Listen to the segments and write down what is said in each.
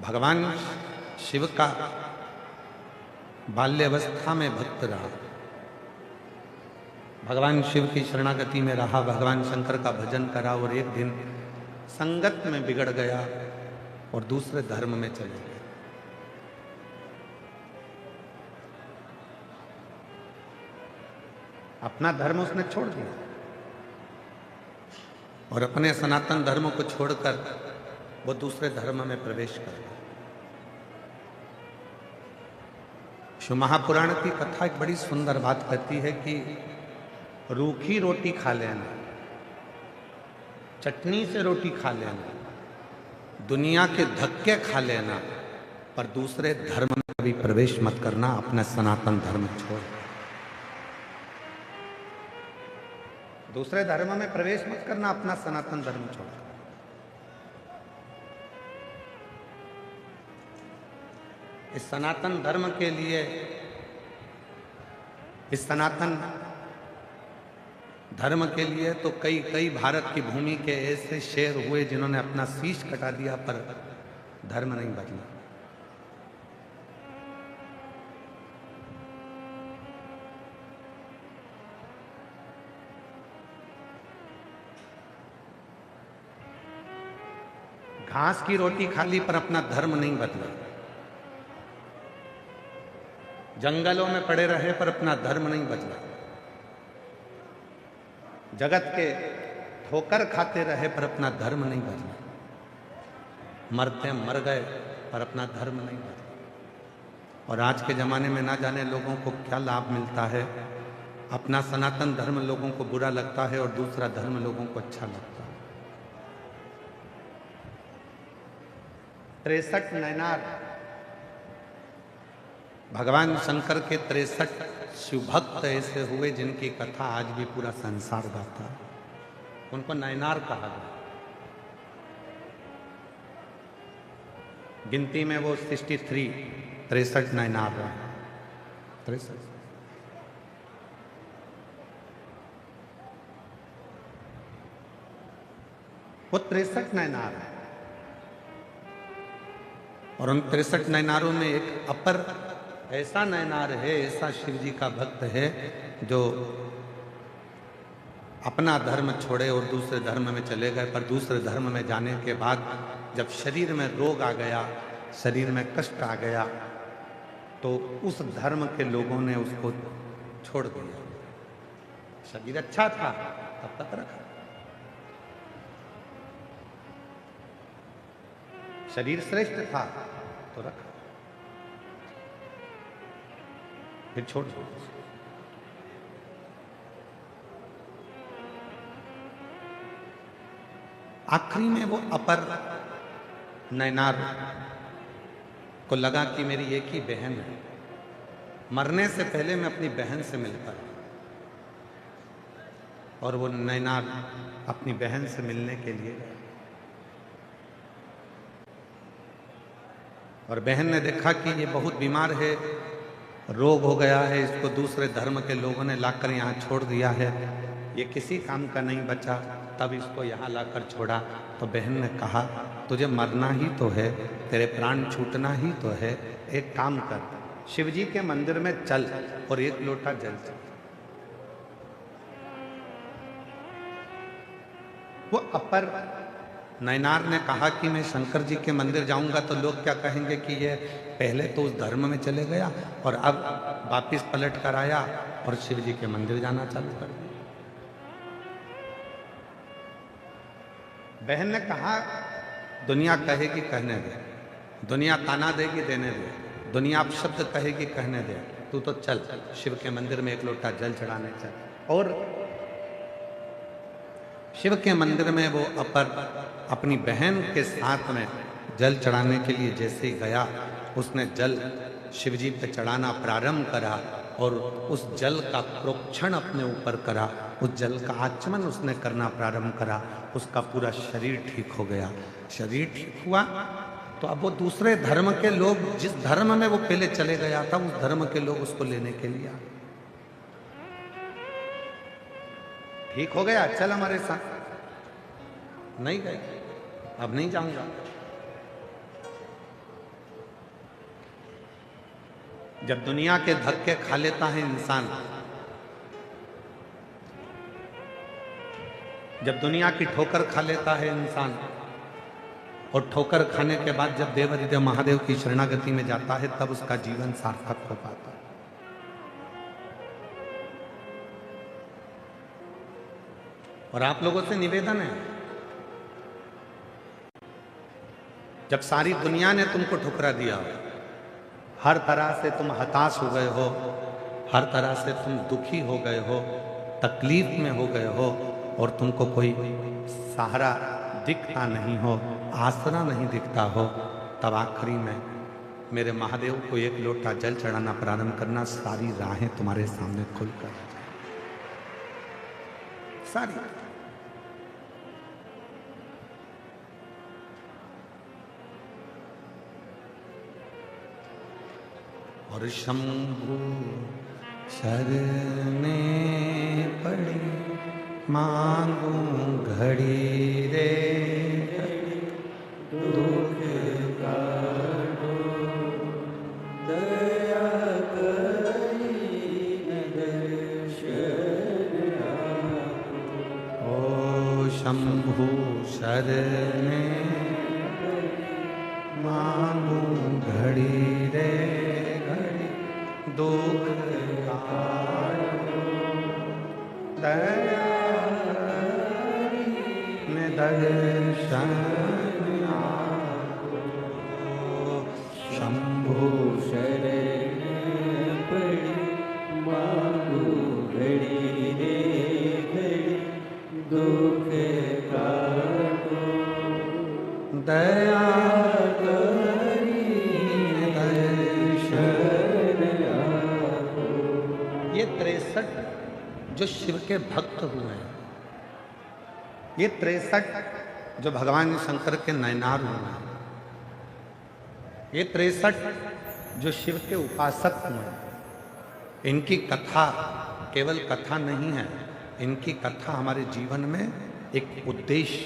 भगवान शिव का बाल्यावस्था में भक्त रहा, भगवान शिव की शरणागति में रहा, भगवान शंकर का भजन करा और एक दिन संगत में बिगड़ गया और दूसरे धर्म में चले गया। अपना धर्म उसने छोड़ दिया और अपने सनातन धर्म को छोड़कर वो दूसरे धर्म में प्रवेश कर गया। शिव महापुराण की कथा एक बड़ी सुंदर बात कहती है कि रूखी रोटी खा लेना, चटनी से रोटी खा लेना, दुनिया के धक्के खा लेना, पर दूसरे धर्म में कभी प्रवेश मत करना, अपना सनातन धर्म छोड़। दूसरे धर्म में प्रवेश मत करना, अपना सनातन धर्म छोड़। इस सनातन धर्म के लिए, इस सनातन धर्म के लिए तो कई भारत की भूमि के ऐसे शेर हुए जिन्होंने अपना शीश कटा दिया, पर धर्म नहीं बदला। घास की रोटी खा ली पर अपना धर्म नहीं बदला, जंगलों में पड़े रहे पर अपना धर्म नहीं बदला, जगत के ठोकर खाते रहे पर अपना धर्म नहीं बदला, मरते मर गए पर अपना धर्म नहीं बदला। और आज के जमाने में ना जाने लोगों को क्या लाभ मिलता है, अपना सनातन धर्म लोगों को बुरा लगता है और दूसरा धर्म लोगों को अच्छा लगता है। 63 नैनार, भगवान शंकर के 63 शिवभक्त ऐसे हुए जिनकी कथा आज भी पूरा संसार गाता है, उनको नैनार कहा गया। गिनती में वो 63 नैनार रहे। 63 वो 63 नैनार है और उन 63 नैनारों में एक अपर ऐसा नैनार है, ऐसा शिव जी का भक्त है जो अपना धर्म छोड़े और दूसरे धर्म में चले गए, पर दूसरे धर्म में जाने के बाद जब शरीर में रोग आ गया, शरीर में कष्ट आ गया, तो उस धर्म के लोगों ने उसको छोड़ दिया। शरीर अच्छा था तब तक रखा, शरीर श्रेष्ठ था तो रखा, फिर छोड़ दो। आखिरी में वो अपर नैनार को लगा कि मेरी एक ही बहन है, मरने से पहले मैं अपनी बहन से मिलता हूं। और वो नैनार अपनी बहन से मिलने के लिए गया और बहन ने देखा कि ये बहुत बीमार है, रोग हो गया है, इसको दूसरे धर्म के लोगों ने लाकर यहाँ छोड़ दिया है, ये किसी काम का नहीं बचा, तब इसको यहाँ लाकर छोड़ा। तो बहन ने कहा तुझे मरना ही तो है, तेरे प्राण छूटना ही तो है, एक काम कर, शिव जी के मंदिर में चल और एक लोटा जल चल। वो अपर नैनार ने कहा कि मैं शंकर जी के मंदिर जाऊंगा तो लोग क्या कहेंगे कि ये पहले तो उस धर्म में चले गया और अब वापिस पलट कर आया और शिव जी के मंदिर जाना चालू कर दिया। बहन ने कहा दुनिया कहेगी कहने दे, दुनिया ताना देगी देने दे, दुनिया अपशब्द कहेगी कहने दे, तू तो चल शिव के मंदिर में एक लोटा जल चढ़ाने चल। और शिव के मंदिर में वो अपर अपनी बहन के साथ में जल चढ़ाने के लिए जैसे ही गया, उसने जल शिव जी पे चढ़ाना प्रारंभ करा और उस जल का प्रोक्षण अपने ऊपर करा, उस जल का आचमन उसने करना प्रारंभ करा, उसका पूरा शरीर ठीक हो गया। शरीर ठीक हुआ तो अब वो दूसरे धर्म के लोग, जिस धर्म में वो पहले चले गया था, उस धर्म के लोग उसको लेने के लिए आए। ठीक हो गया, चल हमारे साथ। नहीं गए, अब नहीं जाऊंगा। जब दुनिया के धक्के खा लेता है इंसान, जब दुनिया की ठोकर खा लेता है इंसान, और ठोकर खाने के बाद जब देवाधिदेव महादेव की शरणागति में जाता है, तब उसका जीवन सार्थक हो पाता है। और आप लोगों से निवेदन है, जब सारी दुनिया ने तुमको ठुकरा दिया हो, हर तरह से तुम हताश हो गए हो, हर तरह से तुम दुखी हो गए हो, तकलीफ में हो गए हो, और तुमको कोई सहारा दिखता नहीं हो, आसरा नहीं दिखता हो, तब आखिरी में मेरे महादेव को एक लोटा जल चढ़ाना प्रारंभ करना। सारी राहें तुम्हारे सामने खुलकर सारी। और शंभु शरणे पड़ी मांगू घड़ी रे घड़ी, दुख काटो दया करी दर्शन आपो। ओ शंभु शरणे मांगू घड़ी रे घड़ी, दुख काटो दया दर्शन आपो। शंभु शरण पड़ी मांगू घड़ी रे घड़ी, दुख काटो दया करी दर्शन आपो। ये 63 जो शिव के भक्त हुए हैं, ये 63 जो भगवान शंकर के नयनार हुए हैं, ये 63 जो शिव के उपासक हुए हैं, इनकी कथा केवल कथा नहीं है, इनकी कथा हमारे जीवन में एक उद्देश्य,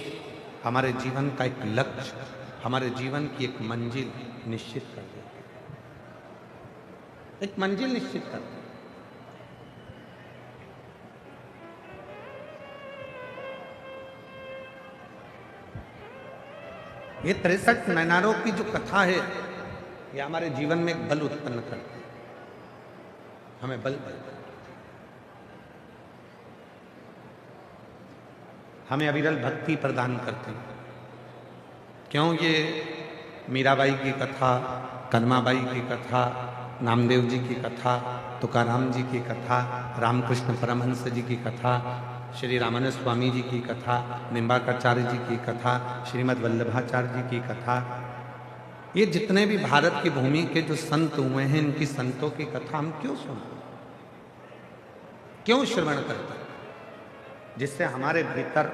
हमारे जीवन का एक लक्ष्य, हमारे जीवन की एक मंजिल निश्चित कर देती है, एक मंजिल निश्चित कर देती है। ये 63 नैनारों की जो कथा है, ये हमारे जीवन में एक बल उत्पन्न करती है, हमें बल देती है, हमें अविरल भक्ति प्रदान करते हैं। क्यों? ये मीराबाई की कथा, कदमाबाई की कथा, नामदेव जी की कथा, तुकाराम जी की कथा, रामकृष्ण परमहंस जी की कथा, श्री रामानंद स्वामी जी की कथा, निम्बाकाचार्य जी की कथा, श्रीमद् वल्लभाचार्य जी की कथा, ये जितने भी भारत की भूमि के जो संत हुए हैं, इनकी संतों की कथा हम क्यों सुनते, क्यों श्रवण करते, जिससे हमारे भीतर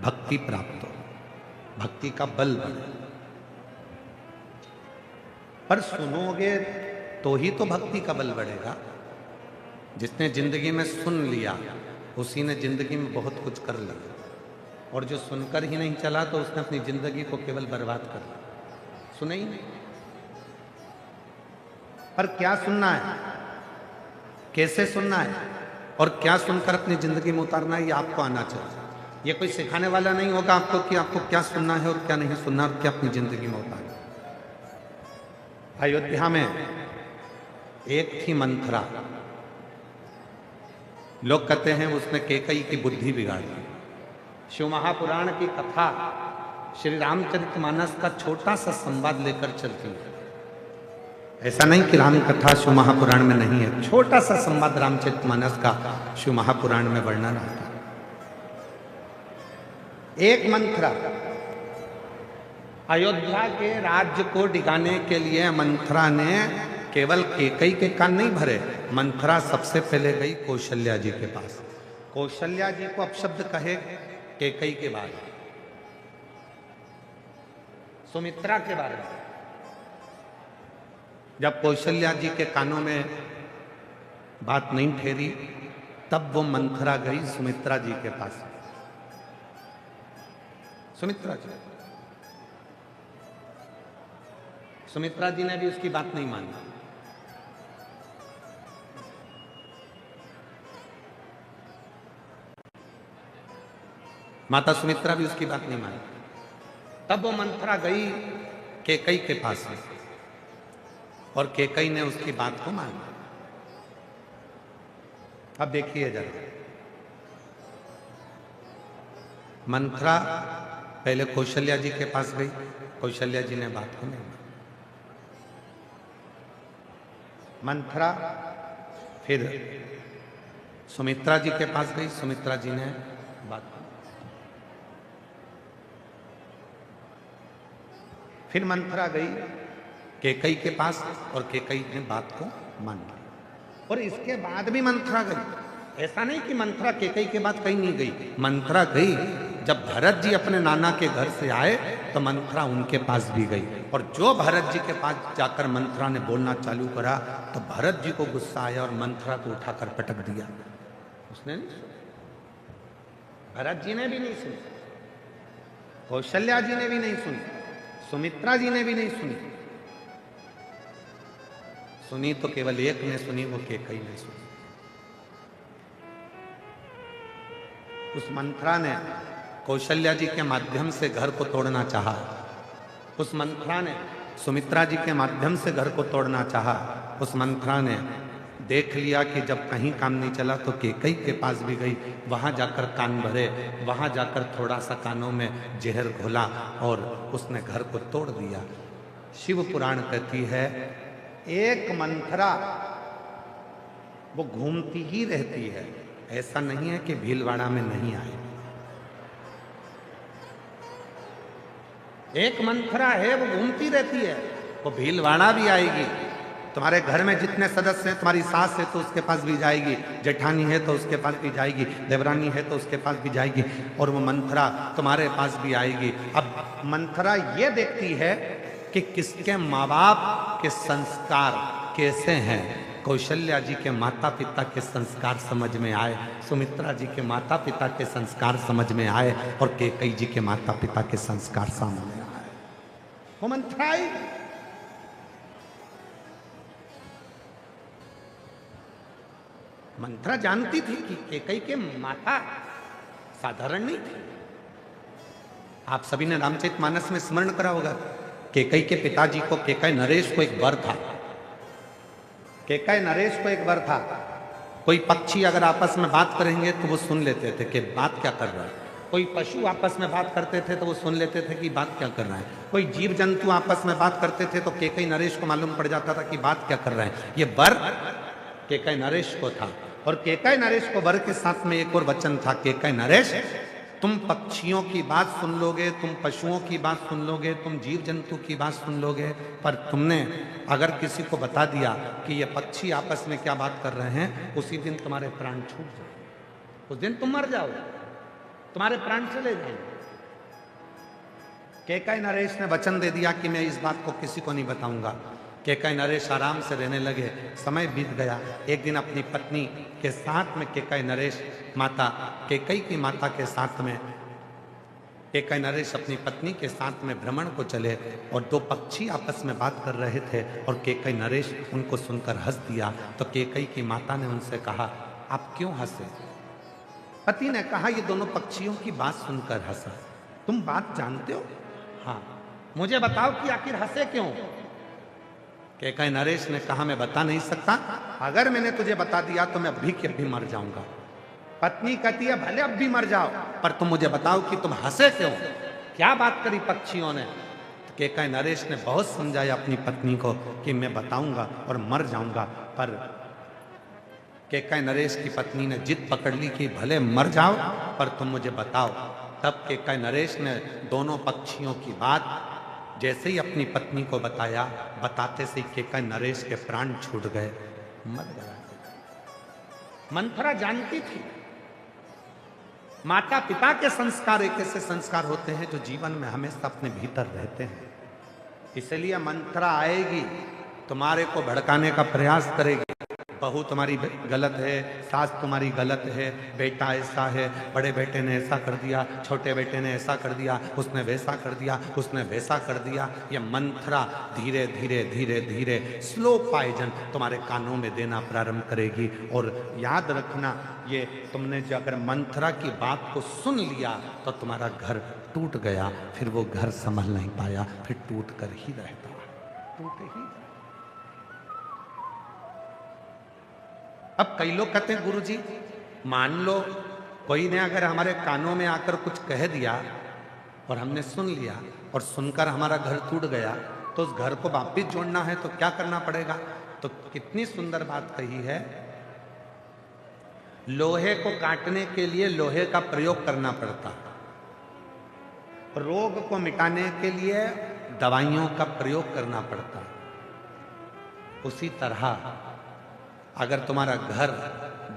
भक्ति प्राप्त हो, भक्ति का बल बने। पर सुनोगे तो ही तो भक्ति का बल बढ़ेगा। जिसने जिंदगी में सुन लिया, उसी ने जिंदगी में बहुत कुछ कर लिया, और जो सुनकर ही नहीं चला तो उसने अपनी जिंदगी को केवल बर्बाद कर लिया, सुने ही नहीं। पर क्या सुनना है, कैसे सुनना है, और क्या सुनकर अपनी जिंदगी में उतारना है, ये आपको आना चाहिए। ये कोई सिखाने वाला नहीं होगा आपको कि आपको क्या सुनना है और क्या नहीं सुनना, और क्या अपनी जिंदगी में उतारना। अयोध्या में एक थी मंथरा, लोग कहते हैं उसने कैकेयी की बुद्धि बिगाड़ दी। शिव महापुराण की कथा श्री रामचरितमानस का छोटा सा संवाद लेकर चलती है। ऐसा नहीं कि राम कथा शिव महापुराण में नहीं है, छोटा सा संवाद रामचरितमानस का शिव महापुराण में वर्णन आता है। एक मंथरा, अयोध्या के राज्य को डिगाने के लिए मंथरा ने केवल कैकेयी के कान नहीं भरे, मंथरा सबसे पहले गई कौशल्या जी के पास। कौशल्या जी को अपशब्द कहे कैकेयी के बारे में, सुमित्रा के बारे में। जब कौशल्या जी के कानों में बात नहीं ठहरी, तब वो मंथरा गई सुमित्रा जी के पास। सुमित्रा जी ने भी उसकी बात नहीं मानी। माता सुमित्रा भी उसकी बात नहीं मानी। तब वो मंथरा गई कैकई के पास में और कैकई ने उसकी बात को मान लिया। अब देखिए जरा, मंथरा पहले कौशल्या जी के पास गई, कौशल्या जी ने बात को नहीं मानी। मंथरा फिर सुमित्रा जी के पास गई, सुमित्रा जी ने बात को, फिर मंथरा गई कैकई के पास और कैकई ने बात को मान लिया। और इसके बाद भी मंथरा गई, ऐसा नहीं कि मंथरा कैकई के बाद कहीं नहीं गई। मंथरा गई, जब भरत जी अपने नाना के घर से आए तो मंथरा उनके पास भी गई। और जो भरत जी के पास जाकर मंथरा ने बोलना चालू करा तो भरत जी को गुस्सा आया और मंथरा को उठाकर पटक दिया। उसने नहीं सुना, भरत जी ने भी नहीं सुनी, कौशल्या जी ने भी नहीं सुनी, सुमित्रा जी ने भी नहीं सुनी। सुनी तो केवल एक ने सुनी, वो कैकई ने सुनी। उस मंथरा ने कौशल्या जी के माध्यम से घर को तोड़ना चाहा, उस मंथरा ने सुमित्रा जी के माध्यम से घर को तोड़ना चाहा। उस मंथरा ने देख लिया कि जब कहीं काम नहीं चला तो कैकई के पास भी गई, वहां जाकर कान भरे, वहां जाकर थोड़ा सा कानों में जहर घोला और उसने घर को तोड़ दिया। शिव पुराण कहती है एक मंथरा वो घूमती ही रहती है, ऐसा नहीं है कि भीलवाड़ा में नहीं आए। एक मंथरा है, वो घूमती रहती है, वो भीलवाड़ा भी आएगी। तुम्हारे घर में जितने सदस्य हैं, तुम्हारी सास है तो उसके पास भी जाएगी, जेठानी है तो उसके पास भी जाएगी, देवरानी है तो उसके पास भी जाएगी, और वो मंथरा तुम्हारे पास भी आएगी। अब मंथरा ये देखती है कि किसके माँ बाप के संस्कार कैसे हैं। कौशल्या जी के माता पिता के संस्कार समझ में आए, सुमित्रा जी के माता पिता के संस्कार समझ में आए, और कैकई जी के माता पिता के संस्कार सामने आए। वो मंथरा आई, मंथरा जानती थी कि कैकई के माता साधारण नहीं थी। आप सभी ने रामचरितमानस में स्मरण करा होगा, कैकई के पिताजी को, कैकई नरेश को एक वर था। कैकई नरेश को एक वर था, कोई पक्षी अगर आपस में बात करेंगे तो वो सुन लेते थे कि बात क्या कर रहा है। कोई पशु आपस में बात करते थे तो वो सुन लेते थे कि बात क्या कर रहा है। कोई जीव जंतु आपस में बात करते थे तो कैकई नरेश को मालूम पड़ जाता था कि बात क्या कर रहे हैं। ये वर कैकई नरेश को था, और कैकई नरेश को वर के साथ में एक और वचन था, कैकई नरेश तुम पक्षियों की बात सुन लोगे, तुम पशुओं की बात सुन लोगे, तुम जीव जंतु की बात सुन लोगे, पर तुमने अगर किसी को बता दिया कि ये पक्षी आपस में क्या बात कर रहे हैं, उसी दिन तुम्हारे प्राण छूट जाए, उस दिन तुम मर जाओगे, तुम्हारे प्राण चले जाएंगे। कैकई नरेश ने वचन दे दिया कि मैं इस बात को किसी को नहीं बताऊंगा। कैकई नरेश आराम से रहने लगे। समय बीत गया। एक दिन अपनी पत्नी के साथ में कैकई नरेश, माता कैकई की माता के साथ में कैकई नरेश अपनी पत्नी के साथ में भ्रमण को चले, और दो पक्षी आपस में बात कर रहे थे, और कैकई नरेश उनको सुनकर हंस दिया। तो कैकई की माता ने उनसे कहा, आप क्यों हंसे? पति ने कहा, ये दोनों पक्षियों की बात सुनकर हंसा। तुम बात जानते हो? हाँ। मुझे बताओ कि आखिर हंसे क्यों? कैकई नरेश ने कहा, मैं बता नहीं सकता, अगर मैंने तुझे बता दिया तो मैं अभी के अभी मर जाऊंगा। पत्नी कहती है, भले अब भी मर जाओ, पर तुम मुझे बताओ कि तुम हंसे क्यों? क्या बात करी पक्षियों ने? तो कैकई नरेश ने बहुत समझाया अपनी पत्नी को कि मैं बताऊंगा और मर जाऊंगा, पर कैकई नरेश की पत्नी ने जिद पकड़ ली कि भले मर जाओ पर तुम मुझे बताओ। तब कैकई नरेश ने दोनों पक्षियों की बात जैसे ही अपनी पत्नी को बताया, बताते से कैकई नरेश के प्राण छूट गए, मर गया। मंथरा जानती थी माता पिता के संस्कार एक ऐसे संस्कार होते हैं जो जीवन में हमेशा अपने भीतर रहते हैं। इसलिए मंथरा आएगी, तुम्हारे को भड़काने का प्रयास करेगी, बहू तुम्हारी गलत है, सास तुम्हारी गलत है, बेटा ऐसा है, बड़े बेटे ने ऐसा कर दिया, छोटे बेटे ने ऐसा कर दिया, उसने वैसा कर दिया, उसने वैसा कर दिया। ये मंत्रा धीरे धीरे धीरे धीरे स्लो पॉइजन तुम्हारे कानों में देना प्रारंभ करेगी। और याद रखना, ये तुमने जो अगर मंत्रा की बात को सुन लिया तो तुम्हारा घर टूट गया, फिर वो घर संभल नहीं पाया, फिर टूट कर ही रहता, टूट ही। अब कई लोग कहते हैं गुरुजी, मान लो कोई ने अगर हमारे कानों में आकर कुछ कह दिया और हमने सुन लिया और सुनकर हमारा घर टूट गया, तो उस घर को वापिस जोड़ना है तो क्या करना पड़ेगा? तो कितनी सुंदर बात कही है, लोहे को काटने के लिए लोहे का प्रयोग करना पड़ता, रोग को मिटाने के लिए दवाइयों का प्रयोग करना पड़ता। उसी तरह अगर तुम्हारा घर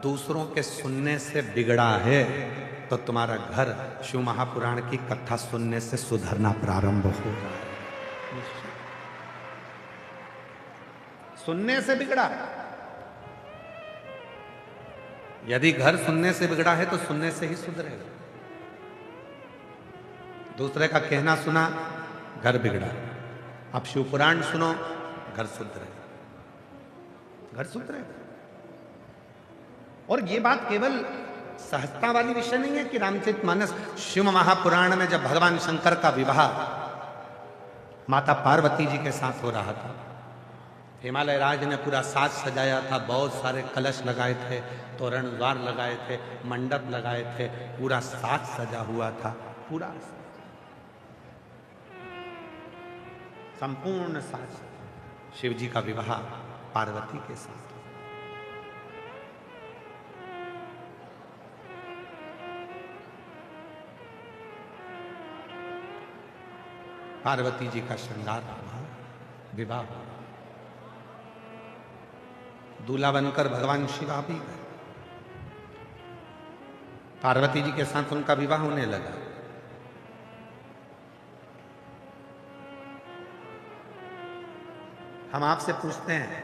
दूसरों के सुनने से बिगड़ा है तो तुम्हारा घर शिव महापुराण की कथा सुनने से सुधरना प्रारंभ हो रहा है। सुनने से बिगड़ा, यदि घर सुनने से बिगड़ा है तो सुनने से ही सुधरेगा। दूसरे का कहना सुना, घर बिगड़ा। अब शिव पुराण सुनो, घर सुधरेगा, घर सुधरेगा। और ये बात केवल सहजता वाली विषय नहीं है कि रामचरितमानस शिव महापुराण में जब भगवान शंकर का विवाह माता पार्वती जी के साथ हो रहा था, हिमालय राज ने पूरा साज सजाया था, बहुत सारे कलश लगाए थे, तोरण द्वार लगाए थे, मंडप लगाए थे, पूरा साज सजा हुआ था, पूरा संपूर्ण साज। शिव जी का विवाह पार्वती के साथ। पार्वती जी का श्रृंगार हुआ, विवाह हुआ, दूल्हा बनकर भगवान शिव आ भी गए, पार्वती जी के साथ उनका विवाह होने लगा। हम आपसे पूछते हैं,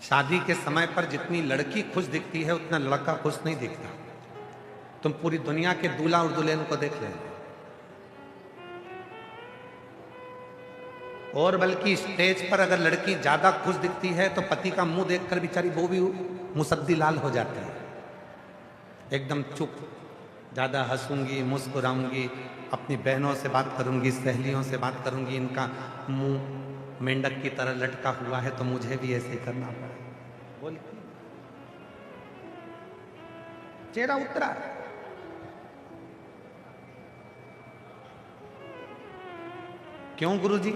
शादी के समय पर जितनी लड़की खुश दिखती है उतना लड़का खुश नहीं दिखता। तुम पूरी दुनिया के दूल्हा और दुल्हन को देख लेना, और बल्कि स्टेज पर अगर लड़की ज्यादा खुश दिखती है तो पति का मुंह देखकर बेचारी वो भी मुसद्दी लाल हो जाती है, एकदम चुप। ज्यादा हंसूंगी, मुस्कुराऊंगी, अपनी बहनों से बात करूंगी, सहेलियों से बात करूंगी, इनका मुंह मेंढक की तरह लटका हुआ है तो मुझे भी ऐसे करना पड़ा, बोलती चेहरा उतरा। क्यों गुरुजी?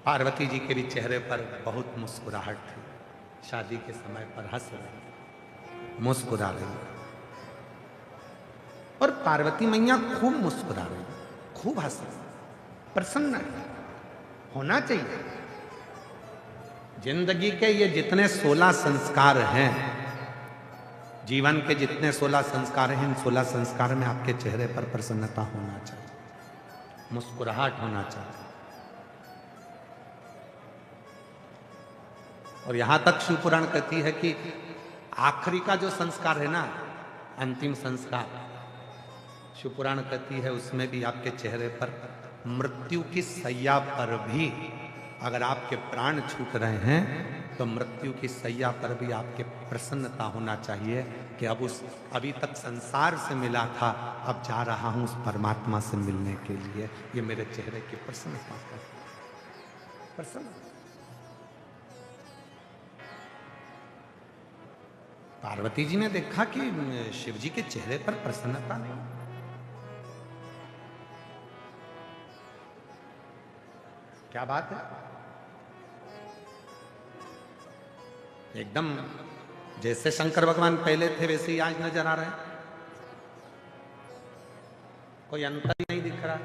पार्वती जी के भी चेहरे पर बहुत मुस्कुराहट थी, शादी के समय पर हंस रही, मुस्कुरा रही, और पार्वती मैया खूब मुस्कुरा रही, खूब हंस रही, प्रसन्न है। होना चाहिए। जिंदगी के ये जितने 16 संस्कार हैं, जीवन के जितने 16 संस्कार हैं, इन 16 संस्कार में आपके चेहरे पर प्रसन्नता होना चाहिए, मुस्कुराहट होना चाहिए। और यहां तक शिव पुराण कहती है कि आखिरी का जो संस्कार है ना, अंतिम संस्कार, शिव पुराण कहती है उसमें भी आपके चेहरे पर मृत्यु की सैया पर भी अगर आपके प्राण छूट रहे हैं तो मृत्यु की सैया पर भी आपके प्रसन्नता होना चाहिए कि अब अभी तक संसार से मिला था, अब जा रहा हूं उस परमात्मा से मिलने के लिए। ये मेरे चेहरे की प्रसन्नता है, प्रसन्न। पार्वती जी ने देखा कि शिव जी के चेहरे पर प्रसन्नता नहीं। क्या बात है? एकदम जैसे शंकर भगवान पहले थे वैसे ही आज नजर आ रहे हैं, कोई अंतर ही नहीं दिख रहा।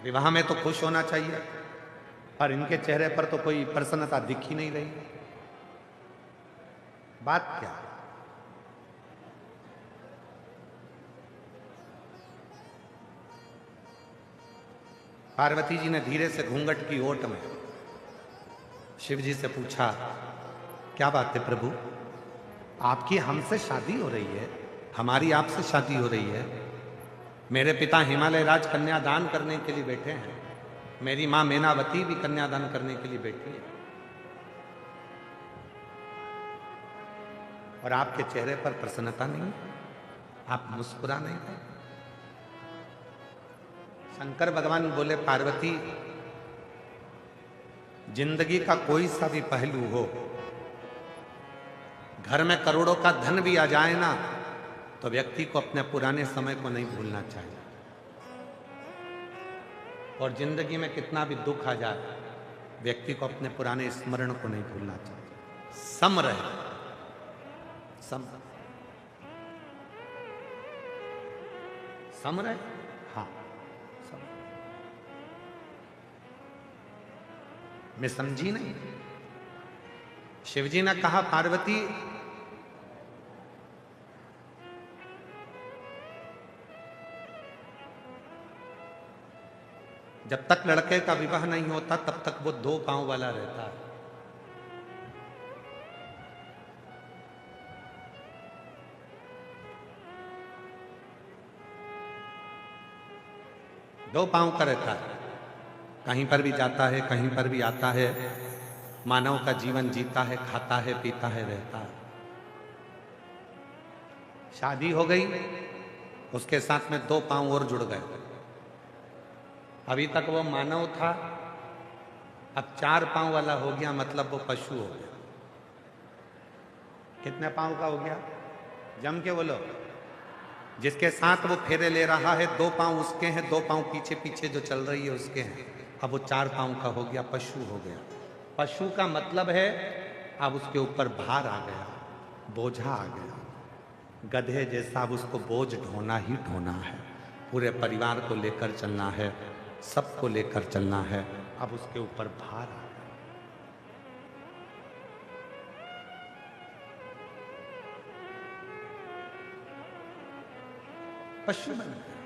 विवाह में तो खुश होना चाहिए, पर इनके चेहरे पर तो कोई प्रसन्नता दिख ही नहीं रही। बात क्या? पार्वती जी ने धीरे से घूंघट की ओट में शिव जी से पूछा, क्या बात है प्रभु, आपकी हमसे शादी हो रही है, हमारी आपसे शादी हो रही है। मेरे पिता हिमालय राज कन्यादान करने के लिए बैठे हैं, मेरी मां मैनावती भी कन्यादान करने के लिए बैठी है, और आपके चेहरे पर प्रसन्नता नहीं, आप मुस्कुरा नहीं रहे। शंकर भगवान बोले, पार्वती, जिंदगी का कोई सा भी पहलू हो, घर में करोड़ों का धन भी आ जाए ना, तो व्यक्ति को अपने पुराने समय को नहीं भूलना चाहिए, और जिंदगी में कितना भी दुख आ जाए, व्यक्ति को अपने पुराने स्मरण को नहीं भूलना चाहिए। सम रहे, सम सम रहे, हाँ सम। मैं समझी नहीं। शिवजी ने कहा, पार्वती, जब तक लड़के का विवाह नहीं होता तब तक वो 2 पांव वाला रहता है। दो पांव का रहता है, कहीं पर भी जाता है, कहीं पर भी आता है, मानव का जीवन जीता है, खाता है, पीता है, रहता है। शादी हो गई, उसके साथ में 2 पांव और जुड़ गए। अभी तक वो मानव था, अब 4 पांव वाला हो गया, मतलब वो पशु हो गया। कितने पांव का हो गया? जम के बोलो। जिसके साथ वो फेरे ले रहा है, 2 पांव उसके हैं, 2 पांव पीछे पीछे जो चल रही है उसके हैं। अब वो 4 पांव का हो गया, पशु हो गया। पशु का मतलब है अब उसके ऊपर भार आ गया, बोझा आ गया। गधे जैसा अब उसको बोझ ढोना ही ढोना है, पूरे परिवार को लेकर चलना है, सबको लेकर चलना है। अब उसके ऊपर भार आ गया। पशु बन गया।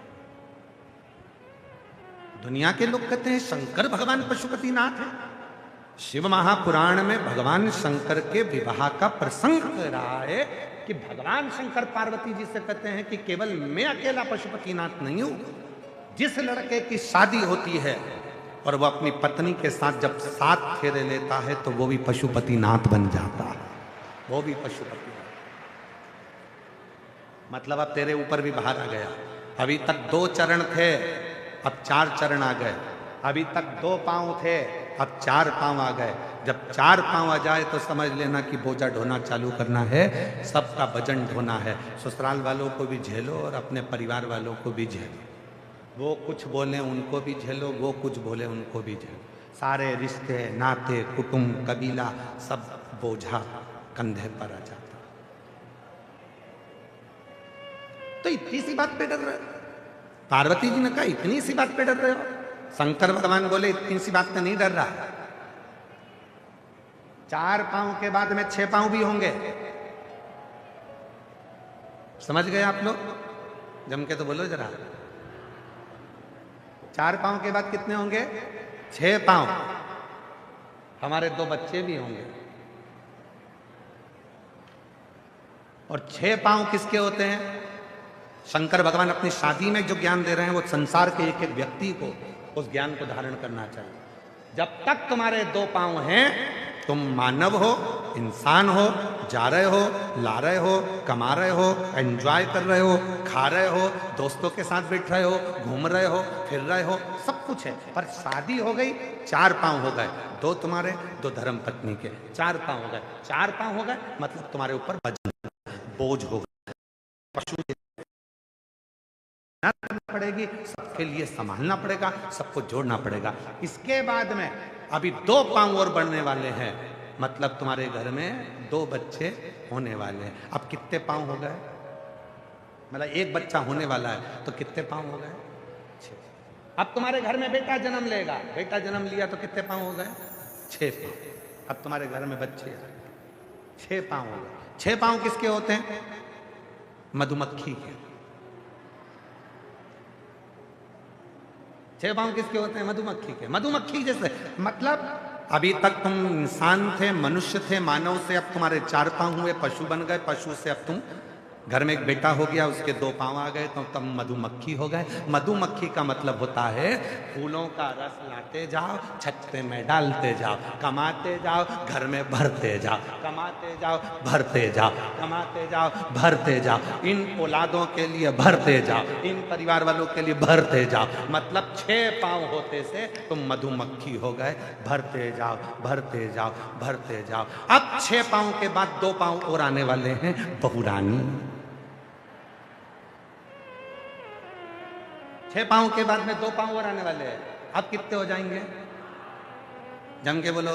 दुनिया के लोग कहते हैं शंकर भगवान पशुपतिनाथ है। शिव महापुराण में भगवान शंकर के विवाह का प्रसंग कह रहा है कि भगवान शंकर पार्वती जी से कहते हैं कि केवल मैं अकेला पशुपतिनाथ नहीं हूं। जिस लड़के की शादी होती है और वह अपनी पत्नी के साथ जब 7 फेरे लेता है तो वो भी पशुपतिनाथ बन जाता है, वो भी पशुपति। मतलब अब तेरे ऊपर भी बाहर आ गया। अभी तक 2 चरण थे, अब 4 चरण आ गए। अभी तक 2 पांव थे, अब 4 पांव आ गए। जब 4 पांव आ जाए तो समझ लेना कि बोझा ढोना चालू करना है, सबका वजन ढोना है। ससुराल वालों को भी झेलो और अपने परिवार वालों को भी झेलो। वो कुछ बोले उनको भी झेलो, वो कुछ बोले उनको भी झेलो। सारे रिश्ते, नाते, कुटुंब, कबीला, सब बोझा कंधे पर आ जाता। तो इतनी सी बात पे डर रहे हो? पार्वती जी ने कहा इतनी सी बात पे डर रहे हो? शंकर भगवान बोले इतनी सी बात पे नहीं डर रहा। 4 पांव के बाद में 6 पांव भी होंगे। समझ गए आप लोग? जम के तो बोलो जरा। 4 पांव के बाद कितने होंगे? 6 पांव। हमारे 2 बच्चे भी होंगे। और 6 पांव किसके होते हैं? शंकर भगवान अपनी शादी में जो ज्ञान दे रहे हैं वो संसार के एक एक व्यक्ति को उस ज्ञान को धारण करना चाहिए। जब तक तुम्हारे 2 पांव हैं, तुम मानव हो, इंसान हो, जा रहे हो, ला रहे हो, कमा रहे हो, एंजॉय कर रहे हो, खा रहे हो, दोस्तों के साथ बैठ रहे हो, घूम रहे हो, फिर रहे हो, सब कुछ है। पर शादी हो गई, 4 पांव हो गए। 2 तुम्हारे, 2 धर्म पत्नी के, 4 पांव हो गए। 4 पांव हो गए मतलब तुम्हारे ऊपर बोझ हो गया। पशु करना पड़ेगी, सबके लिए संभालना पड़ेगा, सबको जोड़ना पड़ेगा। इसके बाद में अभी 2 पांव और बढ़ने वाले हैं, मतलब तुम्हारे घर में 2 बच्चे होने वाले हैं। अब कितने पांव हो गए? मतलब 1 बच्चा होने वाला है तो कितने पांव हो गए? 6। अब तुम्हारे घर में बेटा जन्म लेगा, बेटा जन्म लिया तो कितने पांव हो गए? 6 पांव। अब तुम्हारे घर में बच्चे 6 पांव हो गए। 6 पांव किसके होते हैं? मधुमक्खी के। 6 पांव किसके होते हैं? मधुमक्खी के। मधुमक्खी जैसे, मतलब अभी तक तुम इंसान थे, मनुष्य थे, मानव से अब तुम्हारे 4 पांव हुए, पशु बन गए, पशु से अब तुम घर में एक बेटा हो गया, उसके 2 पांव आ गए तो तुम मधुमक्खी हो गए। मधुमक्खी का मतलब होता है फूलों का रस लाते जाओ, छत्ते में डालते जाओ, कमाते जाओ, घर में भरते जाओ, कमाते जाओ, भरते जाओ, कमाते जाओ, भरते जाओ, इन औलादों के लिए भरते जाओ, इन परिवार वालों के लिए भरते जाओ। मतलब 6 पांव होते से तुम मधुमक्खी हो गए, भरते जाओ, भरते जाओ, भरते जाओ। अब 6 पांव के बाद 2 पांव और आने वाले हैं, बहुरानी। 6 पांव के बाद में 2 पांव और आने वाले हैं। अब कितने हो जाएंगे? जम के बोलो,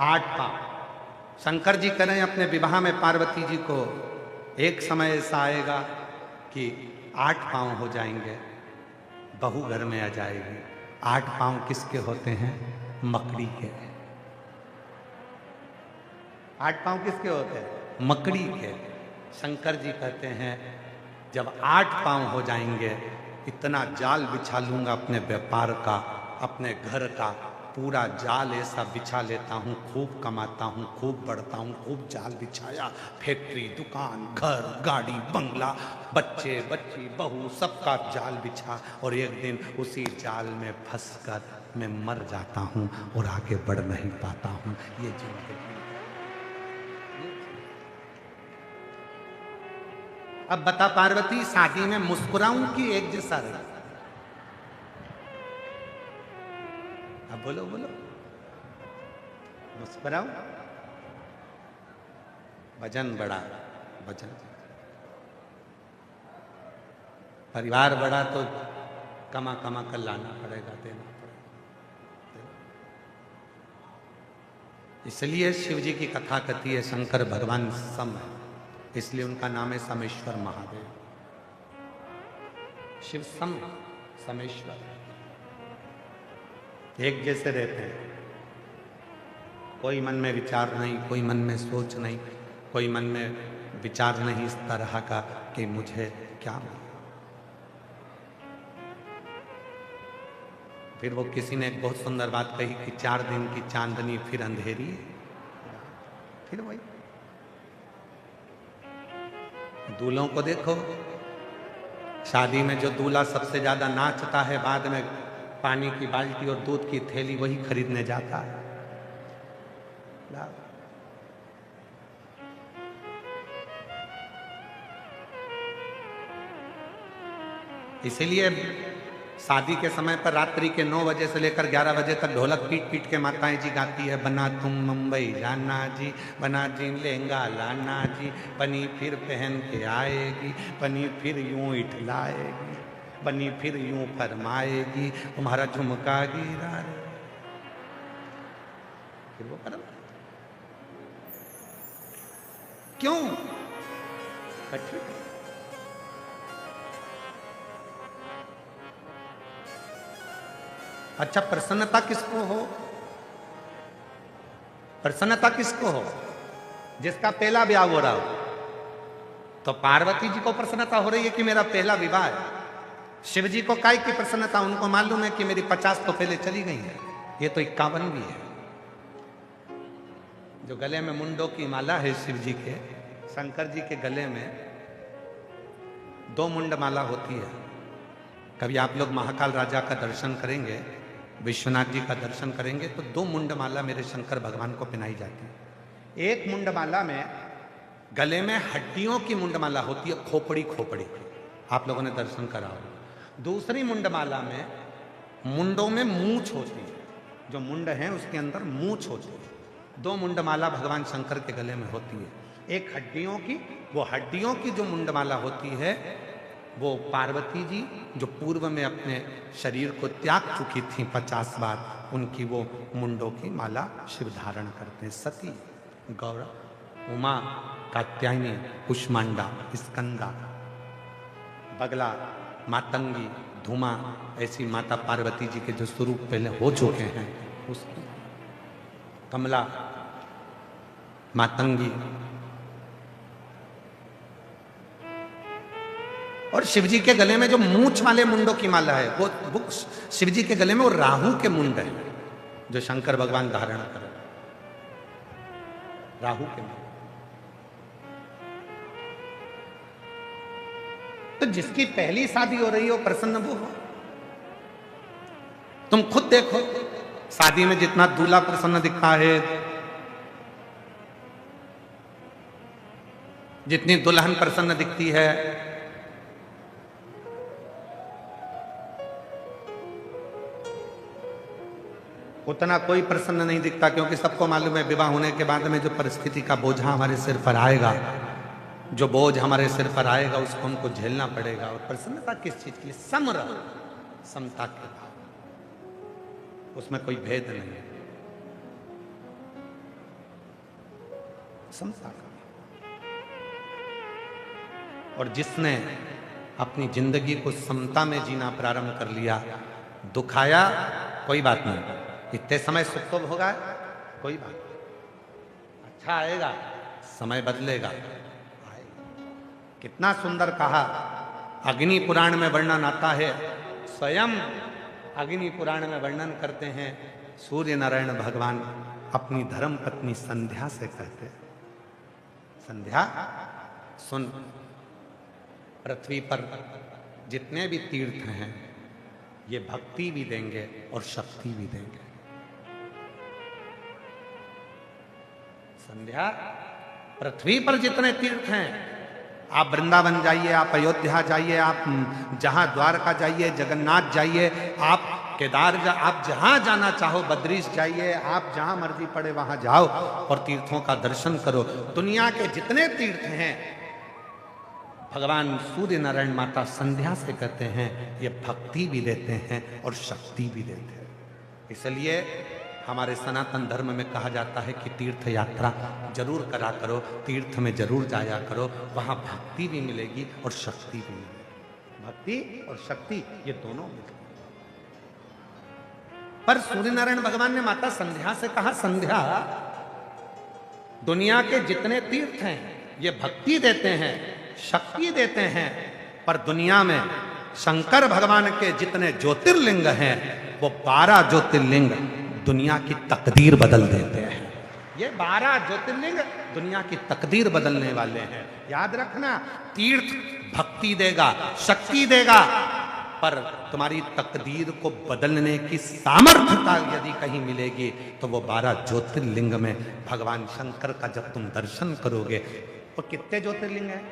8 पांव। शंकर जी करें अपने विवाह में पार्वती जी को, एक समय ऐसा आएगा कि 8 पांव हो जाएंगे, बहू घर में आ जाएगी। 8 पांव किसके होते हैं? मकड़ी के। 8 पांव किसके होते हैं? मकड़ी के। शंकर जी कहते हैं जब 8 पांव हो जाएंगे, इतना जाल बिछा लूंगा अपने व्यापार का, अपने घर का, पूरा जाल ऐसा बिछा लेता हूँ, खूब कमाता हूँ, खूब बढ़ता हूँ, खूब जाल बिछाया, फैक्ट्री, दुकान, घर, गाड़ी, बंगला, बच्चे, बच्ची, बहू, सबका जाल बिछा, और एक दिन उसी जाल में फंसकर मैं मर जाता हूँ और आगे बढ़ नहीं पाता हूँ। ये जिंदगी। अब बता पार्वती, शादी में मुस्कुराऊं कि एक जैसा रहे? अब बोलो बोलो, मुस्कुराऊं? वजन बड़ा, वजन, परिवार बड़ा तो कमा कमा कर लाना पड़ेगा, देना पड़ेगा। इसलिए शिव जी की कथा कहती है शंकर भगवान सम है, इसलिए उनका नाम है समेश्वर महादेव। शिव सम, समेश्वर, एक जैसे रहते हैं। कोई मन में विचार नहीं, कोई मन में सोच नहीं, कोई मन में विचार नहीं इस तरह का कि मुझे क्या मिले। फिर वो किसी ने एक बहुत सुंदर बात कही कि 4 दिन की चांदनी फिर अंधेरी, फिर वही। दूल्हों को देखो, शादी में जो दूल्हा सबसे ज्यादा नाचता है, बाद में पानी की बाल्टी और दूध की थैली वही खरीदने जाता है। इसीलिए शादी के समय पर रात्रि के 9 बजे से लेकर 11 बजे तक ढोलक पीट पीट के माताएं जी गाती है, बना तुम मुंबई जाना जी, बना जी लहंगा लाना जी, बनी फिर पहन के आएगी, बनी फिर यूं इठलाएगी, बनी फिर यूं फरमाएगी, तुम्हारा झुमका गिरा। फिर वो कर क्यों? अच्छा, प्रसन्नता किसको हो? प्रसन्नता किसको हो? जिसका पहला ब्याह हो रहा हो। तो पार्वती जी को प्रसन्नता हो रही है कि मेरा पहला विवाह है। शिव जी को काय की प्रसन्नता? उनको मालूम है कि मेरी 50 तो पहले चली गई है, ये तो 51 भी है। जो गले में मुंडों की माला है शिव जी के, शंकर जी के गले में 2 मुंड माला होती है। कभी आप लोग महाकाल राजा का दर्शन करेंगे, विश्वनाथ जी का दर्शन करेंगे, तो 2 मुंडमाला मेरे शंकर भगवान को पहनाई जाती है। एक मुंडमाला में गले में हड्डियों की मुंडमाला होती है, खोपड़ी खोपड़ी, आप लोगों ने दर्शन करा हो। दूसरी मुंडमाला में मुंडों में मूंछ होती है, जो मुंड है उसके अंदर मूंछ होती है। 2 मुंडमाला भगवान शंकर के गले में होती है। एक हड्डियों की, वो हड्डियों की जो मुंडमाला होती है वो पार्वती जी जो पूर्व में अपने शरीर को त्याग चुकी थी 50 बार, उनकी वो मुंडों की माला शिव धारण करते हैं। सती, गौरा, उमा, कात्यायनी, कुष्मांडा, स्कंदा, बगला, मातंगी, धूमा, ऐसी माता पार्वती जी के जो स्वरूप पहले हो चुके हैं, उसकी कमला, मातंगी, और शिव जी के गले में जो मूंछ वाले मुंडों की माला है वो शिव जी के गले में वो राहु के मुंड है जो शंकर भगवान धारण कर राहु के मुंड। तो जिसकी पहली शादी हो रही हो प्रसन्न वो हो। तुम खुद देखो शादी में जितना दूल्हा प्रसन्न दिखता है, जितनी दुल्हन प्रसन्न दिखती है, उतना कोई प्रसन्न नहीं दिखता, क्योंकि सबको मालूम है विवाह होने के बाद में जो परिस्थिति का बोझा हमारे सिर पर आएगा, जो बोझ हमारे सिर पर आएगा उसको हमको झेलना पड़ेगा। और प्रसन्नता किस चीज की? समता के भाव, उसमें कोई भेद नहीं है, समता का। और जिसने अपनी जिंदगी को समता में जीना प्रारंभ कर लिया, दुख आया कोई बात नहीं, इतने समय सुख तो होगा, कोई बात नहीं, अच्छा आएगा, समय बदलेगा, आएगा। कितना सुंदर कहा, अग्नि पुराण में वर्णन आता है, स्वयं अग्नि पुराण में वर्णन करते हैं, सूर्य नारायण भगवान अपनी धर्म पत्नी संध्या से कहते, संध्या सुन, पृथ्वी पर जितने भी तीर्थ हैं ये भक्ति भी देंगे और शक्ति भी देंगे। संध्या, पृथ्वी पर जितने तीर्थ हैं, आप वृंदावन जाइए, आप अयोध्या जाइए, आप जहां द्वारका जाइए, जगन्नाथ जाइए, आप आप जहां जाना चाहो, बद्रीश जाइए, आप जहां मर्जी पड़े वहां जाओ और तीर्थों का दर्शन करो। दुनिया के जितने तीर्थ हैं भगवान सूर्य नारायण माता संध्या से कहते हैं ये भक्ति भी देते हैं और शक्ति भी देते हैं। इसलिए हमारे सनातन धर्म में कहा जाता है कि तीर्थ यात्रा जरूर करा करो, तीर्थ में जरूर जाया करो, वहां भक्ति भी मिलेगी और शक्ति भी मिलेगी। भक्ति और शक्ति ये दोनों मिलेगी। पर सूर्य नारायण भगवान ने माता संध्या से कहा, संध्या, दुनिया के जितने तीर्थ हैं ये भक्ति देते हैं, शक्ति देते हैं, पर दुनिया में शंकर भगवान के जितने ज्योतिर्लिंग हैं वो 12 ज्योतिर्लिंग दुनिया की तकदीर बदल देते हैं। ये 12 ज्योतिर्लिंग दुनिया की तकदीर बदलने वाले हैं। याद रखना, तीर्थ भक्ति देगा, शक्ति देगा, पर तुम्हारी तकदीर को बदलने की सामर्थ्यता यदि कहीं मिलेगी तो वो 12 ज्योतिर्लिंग में भगवान शंकर का जब तुम दर्शन करोगे। तो कितने ज्योतिर्लिंग हैं?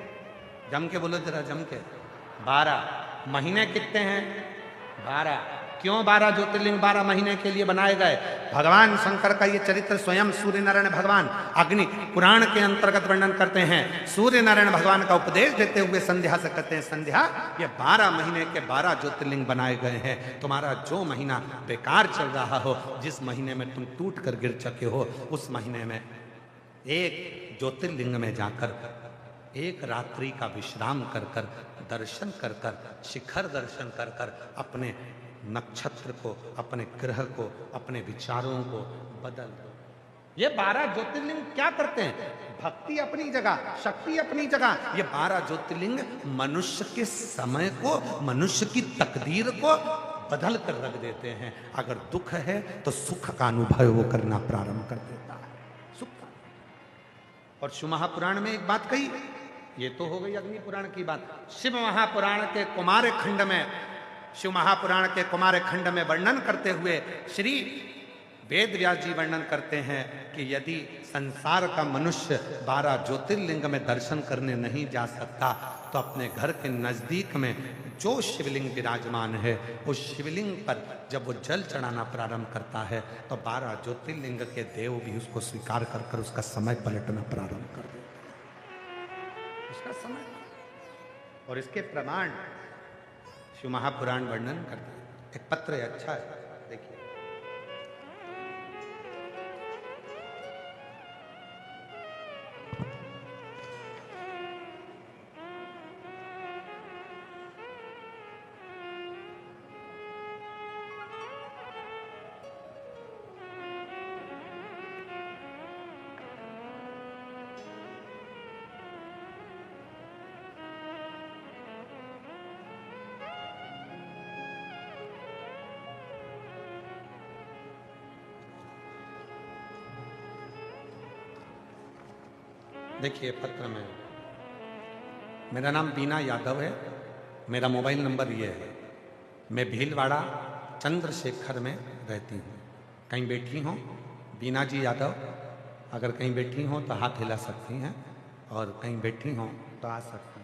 जम के बोलो जरा, जम के। 12। महीने कितने हैं? 12। क्यों 12 ज्योतिर्लिंग 12 महीने के लिए बनाए गए? भगवान शंकर का ये चरित्र स्वयं सूर्य नारायण भगवान अग्नि पुराण के अंतर्गत वर्णन करते हैं। सूर्य नारायण भगवान का उपदेश देते हुए संध्या से कहते हैं, संध्या, ये 12 महीने के 12 ज्योतिर्लिंग बनाए गए हैं। तुम्हारा जो महीना बेकार चल रहा हो, जिस महीने में तुम टूट कर गिर चुके हो, उस महीने में एक ज्योतिर्लिंग में जाकर एक रात्रि का विश्राम कर कर, दर्शन कर कर, शिखर दर्शन कर कर अपने नक्षत्र को, अपने ग्रह को, अपने विचारों को बदल दो। ये 12 ज्योतिर्लिंग क्या करते हैं? भक्ति अपनी जगह, शक्ति अपनी जगह। ये 12 ज्योतिर्लिंग मनुष्य के समय को, मनुष्य की तकदीर को बदल कर रख देते हैं। अगर दुख है तो सुख का अनुभव वो करना प्रारंभ कर देता है, सुख का। और शिव महापुराण में एक बात कही, ये तो हो गई अग्नि पुराण की बात। शिव महापुराण के कुमार खंड में, शिव महापुराण के कुमार खंड में वर्णन करते हुए श्री वेद व्यास जी वर्णन करते हैं कि यदि संसार का मनुष्य 12 ज्योतिर्लिंग में दर्शन करने नहीं जा सकता तो अपने घर के नजदीक में जो शिवलिंग विराजमान है उस शिवलिंग पर जब वो जल चढ़ाना प्रारंभ करता है तो 12 ज्योतिर्लिंग के देव भी उसको स्वीकार कर कर उसका समय पलटना प्रारंभ कर देते हैं, उसका समय। और इसके प्रमाण शिव महापुराण वर्णन करते हैं। एक पत्र है, अच्छा है, देखिए। देखिए पत्र में, मेरा नाम बीना यादव है, मेरा मोबाइल नंबर ये है, मैं भीलवाड़ा चंद्रशेखर में रहती हूँ। कहीं बैठी हों बीना जी यादव, अगर कहीं बैठी हों तो हाथ हिला सकती हैं, और कहीं बैठी हों तो आ सकती हैं।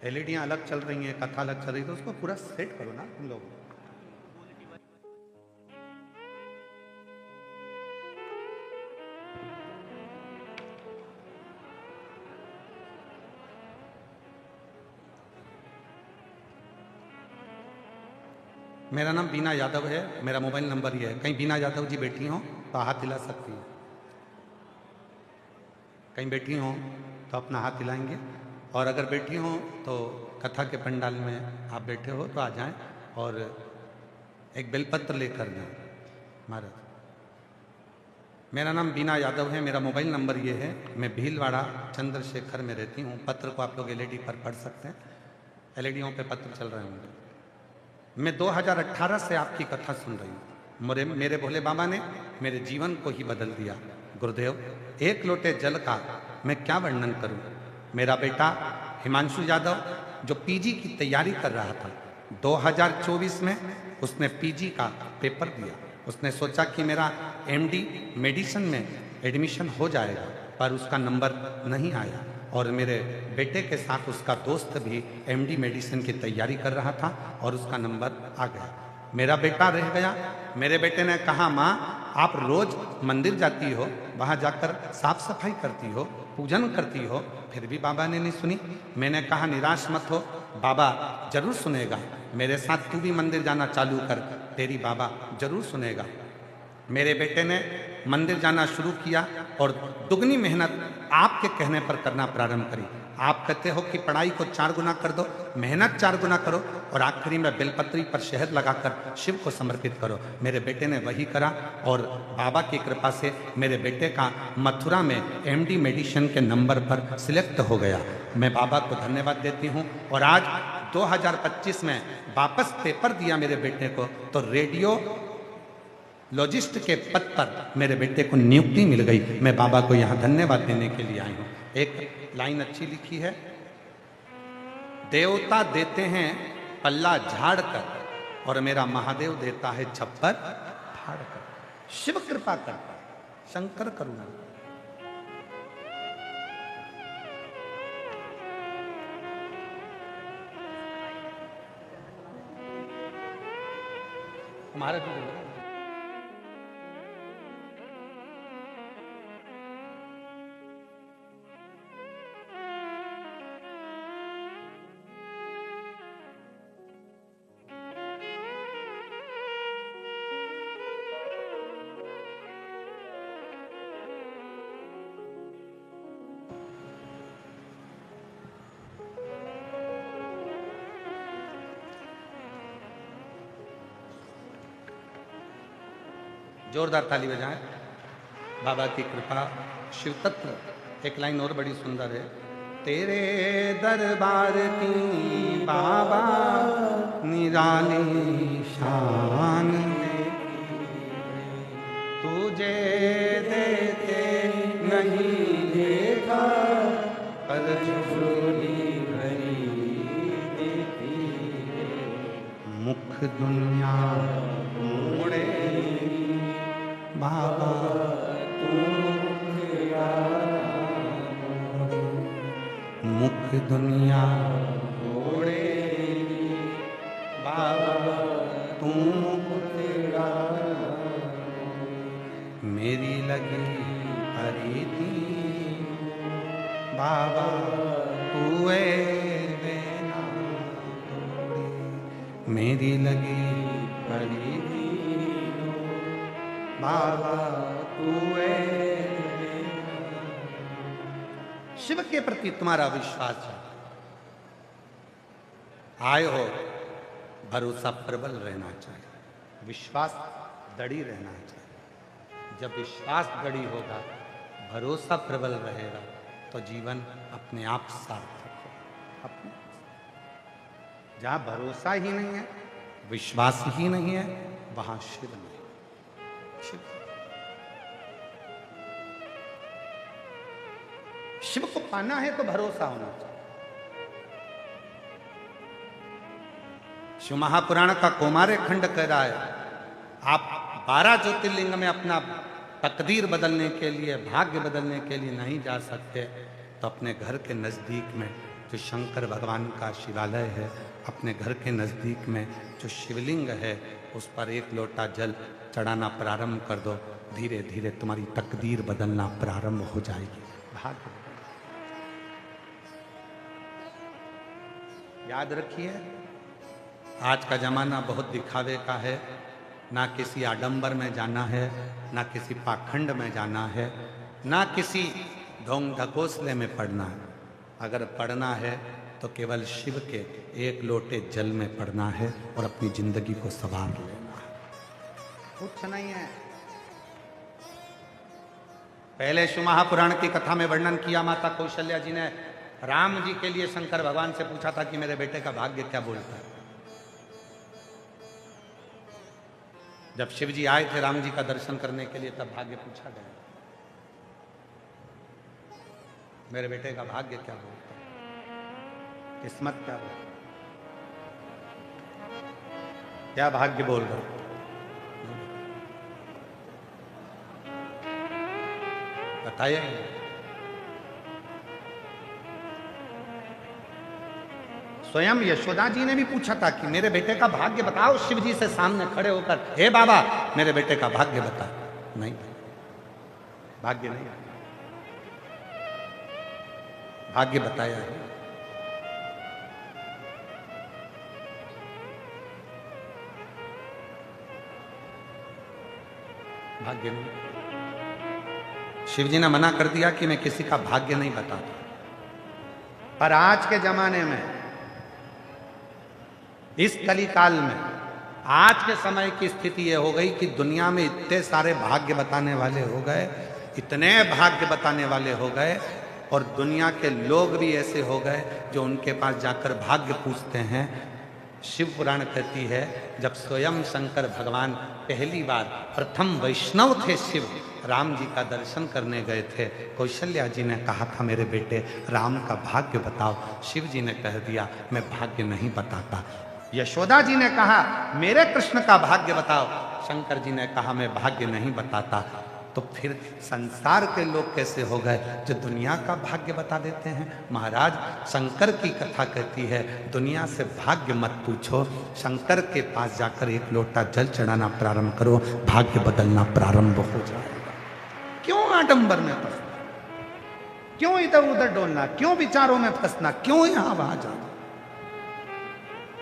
एलईडियाँ अलग चल रही हैं, कथा अलग चल रही है, तो उसको पूरा सेट करो ना तुम लोग। मेरा नाम बीना यादव है, मेरा मोबाइल नंबर ये है, कहीं बीना यादव जी बैठी हों तो हाथ हिला सकती हैं, कहीं बैठी हों तो अपना हाथ हिलाएंगे, और अगर बैठी हों तो कथा के पंडाल में आप बैठे हो तो आ जाएं और एक बेलपत्र लेकर जाएं। महाराज, मेरा नाम बीना यादव है, मेरा मोबाइल नंबर ये है, मैं भीलवाड़ा चंद्रशेखर में रहती हूँ। पत्र को आप लोग एलईडी पर पढ़ सकते हैं, एलईडीओं पे पत्र चल रहे होंगे। मैं 2018 से आपकी कथा सुन रही हूँ। मेरे भोले बाबा ने मेरे जीवन को ही बदल दिया। गुरुदेव, एक लोटे जल का मैं क्या वर्णन करूं। मेरा बेटा हिमांशु यादव जो पीजी की तैयारी कर रहा था, 2024 में उसने पीजी का पेपर दिया। उसने सोचा कि मेरा एमडी मेडिसिन में एडमिशन हो जाएगा, पर उसका नंबर नहीं आया, और मेरे बेटे के साथ उसका दोस्त भी एमडी मेडिसिन की तैयारी कर रहा था और उसका नंबर आ गया। मेरा बेटा रह गया। मेरे बेटे ने कहा, माँ आप रोज मंदिर जाती हो, वहाँ जाकर साफ सफाई करती हो, पूजन करती हो, फिर भी बाबा ने नहीं सुनी। मैंने कहा निराश मत हो, बाबा जरूर सुनेगा, मेरे साथ तू भी मंदिर जाना चालू कर, तेरी बाबा जरूर सुनेगा। मेरे बेटे ने मंदिर जाना शुरू किया और दुगनी मेहनत आपके कहने पर करना प्रारंभ करी। आप कहते हो कि पढ़ाई को 4 गुना कर दो, मेहनत 4 गुना करो, और आखिरी में बेलपत्री पर शहद लगाकर शिव को समर्पित करो। मेरे बेटे ने वही करा, और बाबा की कृपा से मेरे बेटे का मथुरा में एमडी मेडिसिन के नंबर पर सिलेक्ट हो गया। मैं बाबा को धन्यवाद देती हूँ। और आज 2025 में वापस पेपर दिया मेरे बेटे को, तो रेडियो लॉजिस्ट के पद पर मेरे बेटे को नियुक्ति मिल गई। मैं बाबा को यहाँ धन्यवाद देने के लिए आई हूँ। एक लाइन अच्छी लिखी है, देवता देते हैं पल्ला झाड़ कर, और मेरा महादेव देता है छप्पर फाड़ कर। शिव कृपा करता, शंकर करुणा। हमारा भी जोरदार ताली बजाएं। बाबा की कृपा, शिव तत्व। एक लाइन और बड़ी सुंदर है, तेरे दरबार की बाबा निराली शान, तुझे देते नहीं देखा, पर झोली भरी देती मुख दुनिया मोड़े बाबा मुख दुनिया मोड़े बाबा तू मेरी लगी हरी थी बाबा तू देना मेरी लगी हरी थी बाबा तू। शिव के प्रति तुम्हारा विश्वास है, आए हो भरोसा प्रबल रहना चाहिए, विश्वास दृढ़ रहना चाहिए। जब विश्वास दृढ़ होगा, भरोसा प्रबल रहेगा, तो जीवन अपने आप सार्थक होगा। अपने जहां भरोसा ही नहीं है, विश्वास ही नहीं है, वहां शिव नहीं। शिव को पाना है तो भरोसा होना चाहिए। शिव महापुराण का कौमार्य खंड कह रहा है, आप 12 ज्योतिर्लिंग में अपना तकदीर बदलने के लिए, भाग्य बदलने के लिए नहीं जा सकते, तो अपने घर के नज़दीक में जो शंकर भगवान का शिवालय है, अपने घर के नज़दीक में जो शिवलिंग है, उस पर एक लोटा जल चढ़ाना प्रारंभ कर दो। धीरे धीरे तुम्हारी तकदीर बदलना प्रारंभ हो जाएगी। भाग्य याद रखिए, आज का जमाना बहुत दिखावे का है। ना किसी आडंबर में जाना है, ना किसी पाखंड में जाना है, ना किसी ढोंग ढकोसले में पढ़ना है। अगर पढ़ना है तो केवल शिव के एक लोटे जल में पढ़ना है और अपनी जिंदगी को संवार लेना है, कुछ नहीं है। पहले शिव महापुराण की कथा में वर्णन किया, माता कौशल्या जी ने राम जी के लिए शंकर भगवान से पूछा था कि मेरे बेटे का भाग्य क्या बोलता है। जब शिव जी आए थे राम जी का दर्शन करने के लिए, तब भाग्य पूछा गया, मेरे बेटे का भाग्य क्या बोलता है, किस्मत क्या बोलता, क्या भाग्य बोल रहा, बताइए। स्वयं यशोदा जी ने भी पूछा था कि मेरे बेटे का भाग्य बताओ, शिव जी से सामने खड़े होकर, हे बाबा मेरे बेटे का भाग्य बता। नहीं, भाग्य नहीं, भाग्य बताया है। भाग्य नहीं। शिव जी ने मना कर दिया कि मैं किसी का भाग्य नहीं बताता। पर आज के जमाने में, इस कली काल में, आज के समय की स्थिति यह हो गई कि दुनिया में इतने सारे भाग्य बताने वाले हो गए, इतने भाग्य बताने वाले हो गए, और दुनिया के लोग भी ऐसे हो गए जो उनके पास जाकर भाग्य पूछते हैं। शिव पुराण कहती है, जब स्वयं शंकर भगवान पहली बार प्रथम वैष्णव थे, शिव राम जी का दर्शन करने गए थे, कौशल्या जी ने कहा था मेरे बेटे राम का भाग्य बताओ। शिव जी ने कह दिया मैं भाग्य नहीं बताता। यशोदा जी ने कहा मेरे कृष्ण का भाग्य बताओ। शंकर जी ने कहा मैं भाग्य नहीं बताता। तो फिर संसार के लोग कैसे हो गए जो दुनिया का भाग्य बता देते हैं। महाराज, शंकर की कथा कहती है दुनिया से भाग्य मत पूछो, शंकर के पास जाकर एक लोटा जल चढ़ाना प्रारंभ करो, भाग्य बदलना प्रारंभ हो जाएगा। क्यों आडंबर में फंसना, क्यों इधर उधर डोलना, क्यों विचारों में फंसना, क्यों यहां वहां जाना,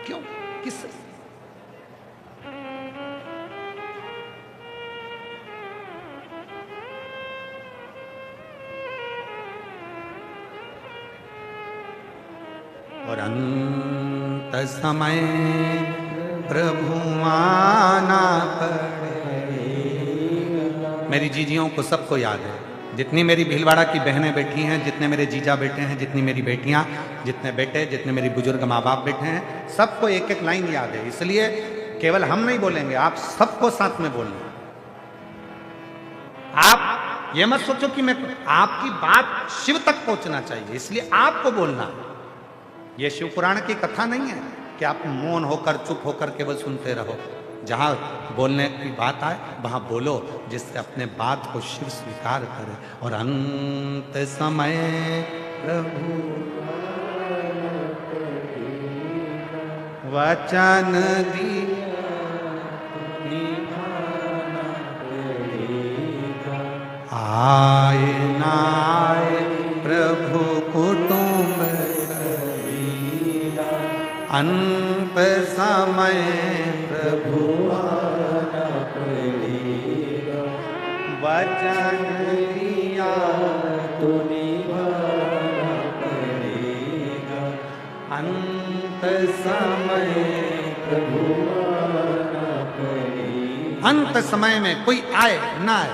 क्यों, किस और अंत समय प्रभु आना पड़े। मेरी जीजियों को सबको याद है, जितनी मेरी भीलवाड़ा की बहनें बैठी हैं, जितने मेरे जीजा बेटे हैं, जितनी मेरी बेटियां, जितने बेटे, जितने मेरी बुजुर्ग माँ बाप बैठे हैं, सबको एक एक लाइन याद है। इसलिए केवल हम नहीं बोलेंगे, आप सबको साथ में बोलना। आप ये मत सोचो कि मैं, आपकी बात शिव तक पहुंचना चाहिए, इसलिए आपको बोलना। ये शिव पुराण की कथा नहीं है कि आप मौन होकर चुप होकर केवल सुनते रहो। जहां बोलने की बात आए वहां बोलो, जिससे अपने बात को शिव स्वीकार करे। और अंत समय प्रभु वचन दिया आए ना आए प्रभु कुटुंब, अंत समय प्रभु आना पड़ेगा, वचन दिया तो निभाना पड़ेगा, अंत समय प्रभु अंत समय में कोई आए ना आए,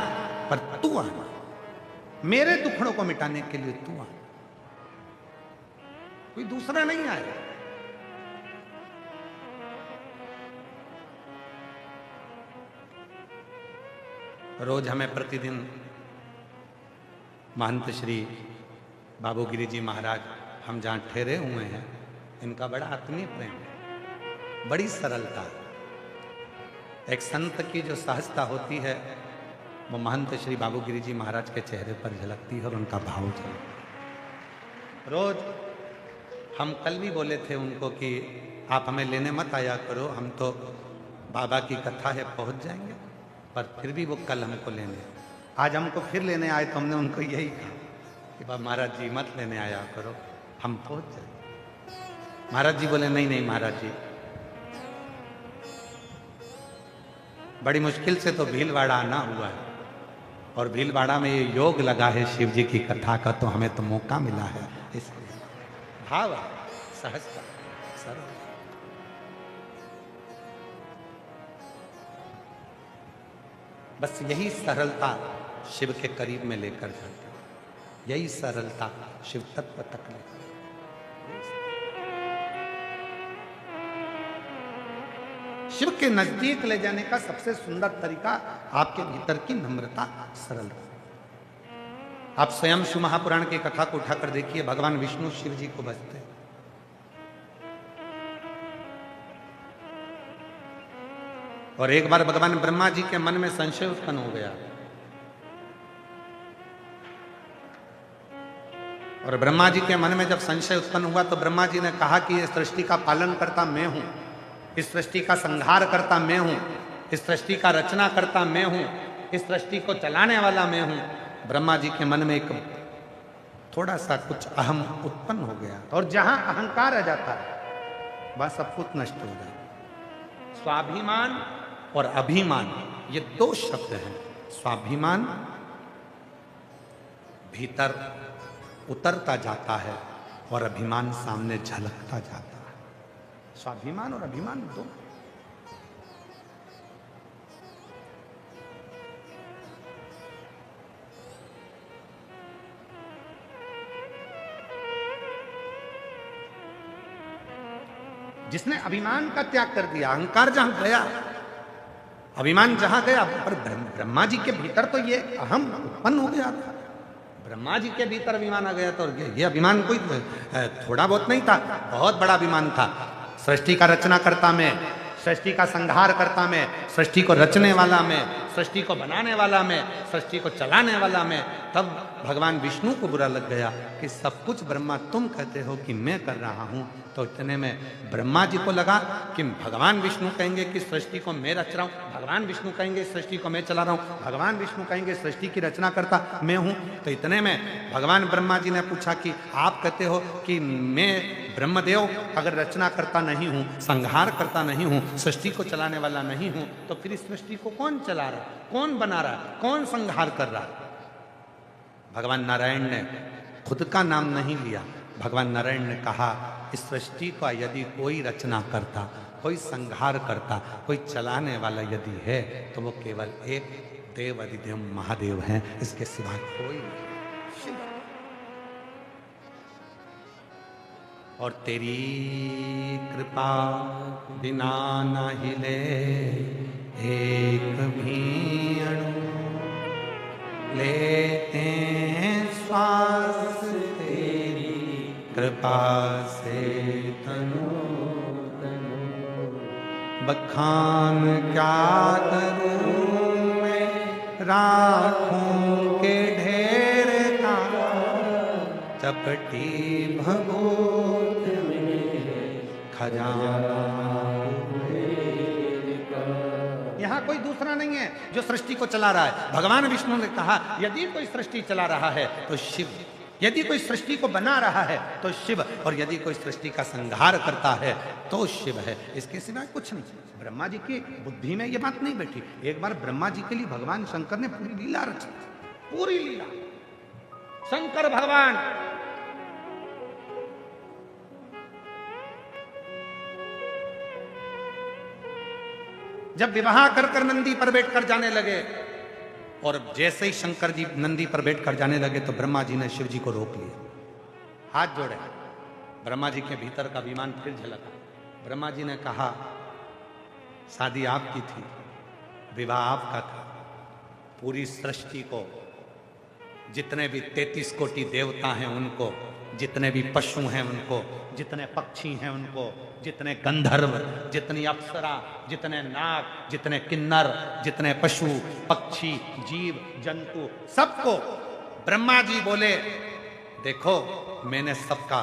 पर तू आना, मेरे दुखड़ों को मिटाने के लिए तू आना, कोई दूसरा नहीं आएगा। रोज हमें प्रतिदिन महंत श्री बाबूगिरी जी महाराज, हम जहां ठहरे हुए हैं, इनका बड़ा आत्मीय प्रेम है, बड़ी सरलता। एक संत की जो सहजता होती है वो महंत श्री बाबूगिरी जी महाराज के चेहरे पर झलकती है और उनका भाव झलकता। रोज हम कल भी बोले थे उनको कि आप हमें लेने मत आया करो, हम तो बाबा की कथा है पहुंच जाएंगे, पर फिर भी वो कल हमको लेने, आज हमको फिर लेने आए तो हमने उनको यही कहा कि बाबा महाराज जी मत लेने आया करो, हम पहुंच जाएंगे। महाराज जी बोले नहीं नहीं महाराज जी, बड़ी मुश्किल से तो भीलवाड़ा आना हुआ है, और भीलवाड़ा में ये योग लगा है शिव जी की कथा का, तो हमें तो मौका मिला है। इसलिए भाव सहजता सरल, बस यही सरलता शिव के करीब में लेकर जाती है, यही सरलता शिव तत्व तक लेकर। शिव के नजदीक ले जाने का सबसे सुंदर तरीका आपके भीतर की नम्रता, सरलता। आप स्वयं शिव महापुराण की कथा को उठाकर देखिए, भगवान विष्णु शिव जी को भजते, और एक बार भगवान ब्रह्मा जी के मन में संशय उत्पन्न हो गया, और ब्रह्मा जी के मन में जब संशय उत्पन्न हुआ तो ब्रह्मा जी ने कहा कि इस सृष्टि का पालन करता मैं हूं, इस सृष्टि का संहार करता मैं हूं, इस सृष्टि का रचना करता मैं हूं, इस सृष्टि को चलाने वाला मैं हूं। ब्रह्मा जी के मन में एक थोड़ा सा कुछ अहम उत्पन्न हो गया, और जहां अहंकार आ जाता है वह सब कुछ नष्ट हो जाए। स्वाभिमान और अभिमान ये दो शब्द हैं। स्वाभिमान भीतर उतरता जाता है और अभिमान सामने झलकता जाता है। स्वाभिमान और अभिमान दो। जिसने अभिमान का त्याग कर दिया, अहंकार जहां गया, अभिमान जहां गया, पर ब्रह्मा जी के भीतर तो ये अहम उत्पन्न हो गया था। ब्रह्मा जी के भीतर अभिमान आ गया, तो ये अभिमान कोई थोड़ा बहुत नहीं था, बहुत बड़ा अभिमान था। सृष्टि का रचना करता मैं, सृष्टि का संहार करता मैं, सृष्टि को रचने वाला मैं, सृष्टि को बनाने वाला मैं, सृष्टि को चलाने वाला मैं। तब भगवान विष्णु को बुरा लग गया कि सब कुछ ब्रह्मा तुम कहते हो कि मैं कर रहा हूं। तो इतने में ब्रह्मा जी को लगा कि भगवान विष्णु कहेंगे कि सृष्टि को मैं रच रहा हूं, भगवान विष्णु कहेंगे सृष्टि को मैं चला रहा हूं, भगवान विष्णु कहेंगे सृष्टि की रचना करता मैं हूं। तो इतने में भगवान ब्रह्मा जी ने पूछा कि आप कहते हो कि मैं ब्रह्मदेव अगर रचना करता नहीं हूं, संहार करता नहीं हूं, सृष्टि को चलाने वाला नहीं हूं, तो फिर इस सृष्टि को कौन चला रहा, कौन बना रहा, कौन संहार कर रहा? भगवान नारायण ने खुद का नाम नहीं लिया। भगवान नारायण ने कहा इस सृष्टि का यदि कोई रचना करता, कोई संहार करता, कोई चलाने वाला यदि है, तो वो केवल एक देव अधिदेव महादेव हैं, इसके सिवा कोई नहीं। और तेरी कृपा बिना न हिले एक भी अणु, लेते श्वास तेरी कृपा से तनु तनु। बखान क्या करूं मैं राखों के ढेर का, चपटी भभूत में खजाना। यहां कोई दूसरा नहीं है जो सृष्टि को चला रहा है। भगवान विष्णु ने कहा यदि कोई सृष्टि चला रहा है तो शिव, यदि कोई सृष्टि को बना रहा है तो शिव, और यदि कोई सृष्टि का संहार करता है तो शिव है, इसके सिवाय कुछ नहीं। ब्रह्मा जी की बुद्धि में यह बात नहीं बैठी। एक बार ब्रह्मा जी के लिए भगवान शंकर ने पूरी लीला रची, पूरी लीला। शंकर भगवान जब विवाह कर कर नंदी पर बैठकर जाने लगे, और जैसे ही शंकर जी नंदी पर बैठकर जाने लगे तो ब्रह्मा जी ने शिव जी को रोक लिया, हाथ जोड़े। ब्रह्मा जी के भीतर का विमान फिर झलका। ब्रह्मा जी ने कहा, शादी आपकी थी, विवाह आपका था, पूरी सृष्टि को, जितने भी 33 कोटि देवता हैं उनको, जितने भी पशु हैं उनको, जितने पक्षी हैं उनको, जितने गंधर्व, जितनी अप्सरा, जितने नाग, जितने किन्नर, जितने पशु पक्षी जीव जंतु, सबको ब्रह्मा जी बोले, देखो मैंने सबका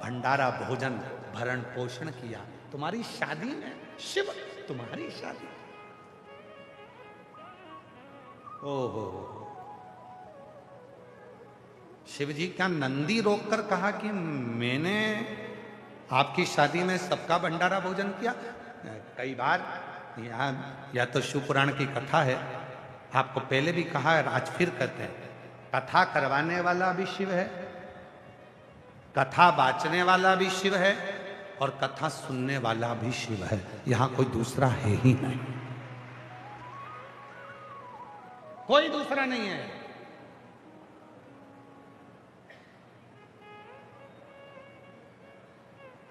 भंडारा भोजन भरण पोषण किया, तुम्हारी शादी में शिव, तुम्हारी शादी। ओहो, शिव जी क्या नंदी रोककर कहा कि मैंने आपकी शादी में सबका भंडारा भोजन किया? कई बार या तो शिव पुराण की कथा है, आपको पहले भी कहा है, आज फिर कहते हैं, कथा करवाने वाला भी शिव है, कथा बांचने वाला भी शिव है, और कथा सुनने वाला भी शिव है। यहां कोई दूसरा है ही नहीं, कोई दूसरा नहीं है।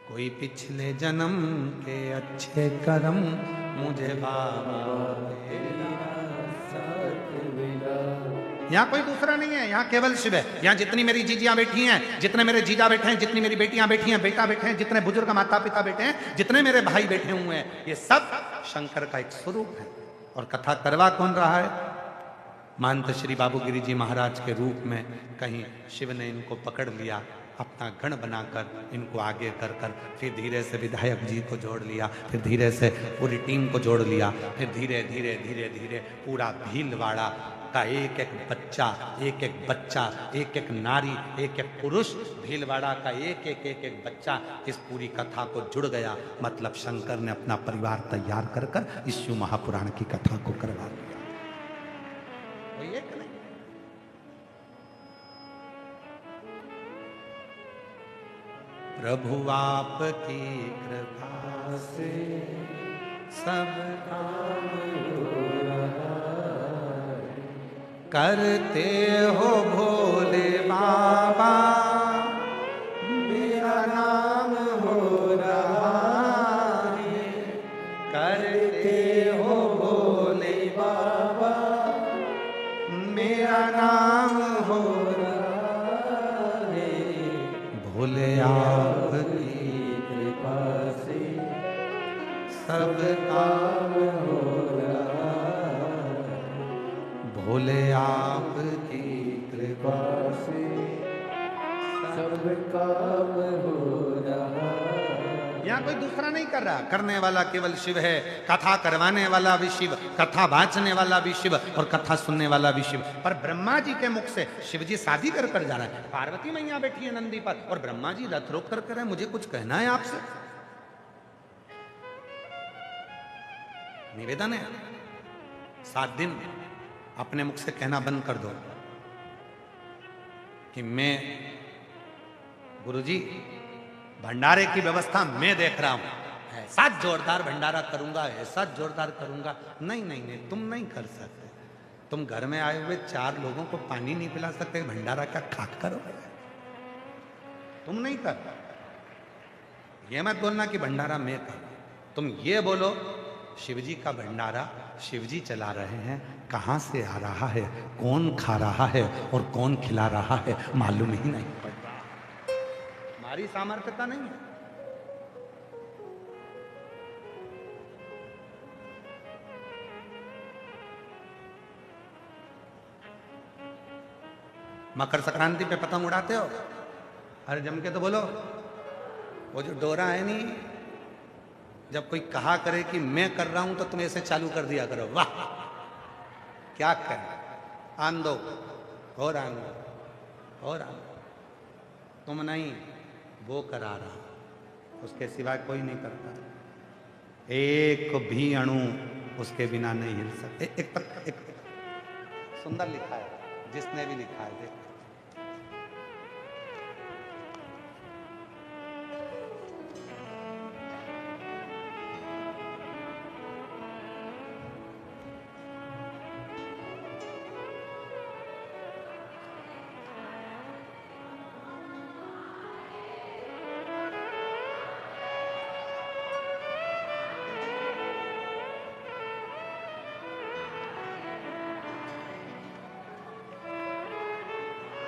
कोई पिछले जन्म के अच्छे कर्म मुझे बाबा यहाँ कोई दूसरा नहीं है, यहाँ केवल शिव है। यहाँ जितनी मेरी जीजियां बैठी हैं, जितने मेरे जीजा बैठे हैं, जितनी मेरी बेटियां बैठी हैं, बेटा बैठे हैं, जितने बुजुर्ग माता पिता बैठे हैं, जितने मेरे भाई बैठे हुए हैं, ये सब शंकर का एक स्वरूप है। और कथा करवा कौन रहा है? महंत श्री बाबूगिरी जी महाराज के रूप में कहीं शिव ने इनको पकड़ लिया, अपना गण बनाकर इनको आगे कर कर, फिर धीरे से विधायक जी को जोड़ लिया, फिर धीरे से पूरी टीम को जोड़ लिया, फिर धीरे धीरे धीरे धीरे पूरा भीलवाड़ा का एक एक बच्चा, एक एक बच्चा, एक एक नारी, एक एक पुरुष, भीलवाड़ा का एक एक बच्चा इस पूरी कथा को जुड़ गया। मतलब शंकर ने अपना परिवार तैयार कर कर इस शिव महापुराण की कथा को करवा दिया। एक नहीं, प्रभु आपकी कृपा से सब काम हो रहा है, करते हो भोले बाबा मेरा नाम हो रहा है, करते हो भोले बाबा मेरा नाम हो रहा है, भोले आपकी कृपा से सब काम हो रहा है, भोले आपकी कृपा से सब काम हो रहा है। यहाँ कोई दूसरा नहीं कर रहा, करने वाला केवल शिव है, कथा करवाने वाला भी शिव, कथा बांचने वाला भी शिव, और कथा सुनने वाला भी शिव। पर ब्रह्मा जी के मुख से शिव जी शादी कर कर जा रहा है, पार्वती मैया बैठी है नंदी पर, और ब्रह्मा जी रथ रोक कर कह रहे हैं, मुझे कुछ कहना है आपसे, निवेदन है, 7 दिन अपने मुख से कहना बंद कर दो कि मैं गुरुजी भंडारे की व्यवस्था मैं देख रहा हूं, ऐसा जोरदार भंडारा करूंगा, ऐसा जोरदार करूंगा। नहीं नहीं नहीं, तुम नहीं कर सकते, तुम घर में आए हुए 4 लोगों को पानी नहीं पिला सकते, भंडारा क्या खाक करोगे? तुम नहीं कर। ये मत बोलना कि भंडारा मैं कर, तुम ये बोलो शिवजी का भंडारा शिवजी चला रहे हैं, कहां से आ रहा है, कौन खा रहा है और कौन खिला रहा है मालूम ही नहीं पड़ता। हमारी सामर्थ्यता नहीं है। मकर संक्रांति पे पतंग उड़ाते हो? अरे जम के तो बोलो। वो जो डोरा है नहीं, जब कोई कहा करे कि मैं कर रहा हूं तो तुम ऐसे चालू कर दिया करो, वाह क्या करें, आन दो और आन दो और आन दो। तुम नहीं, वो करा रहा, उसके सिवा कोई नहीं करता। एक भी अणु उसके बिना नहीं हिल सकते। एक सुंदर लिखा है, जिसने भी लिखा है देख,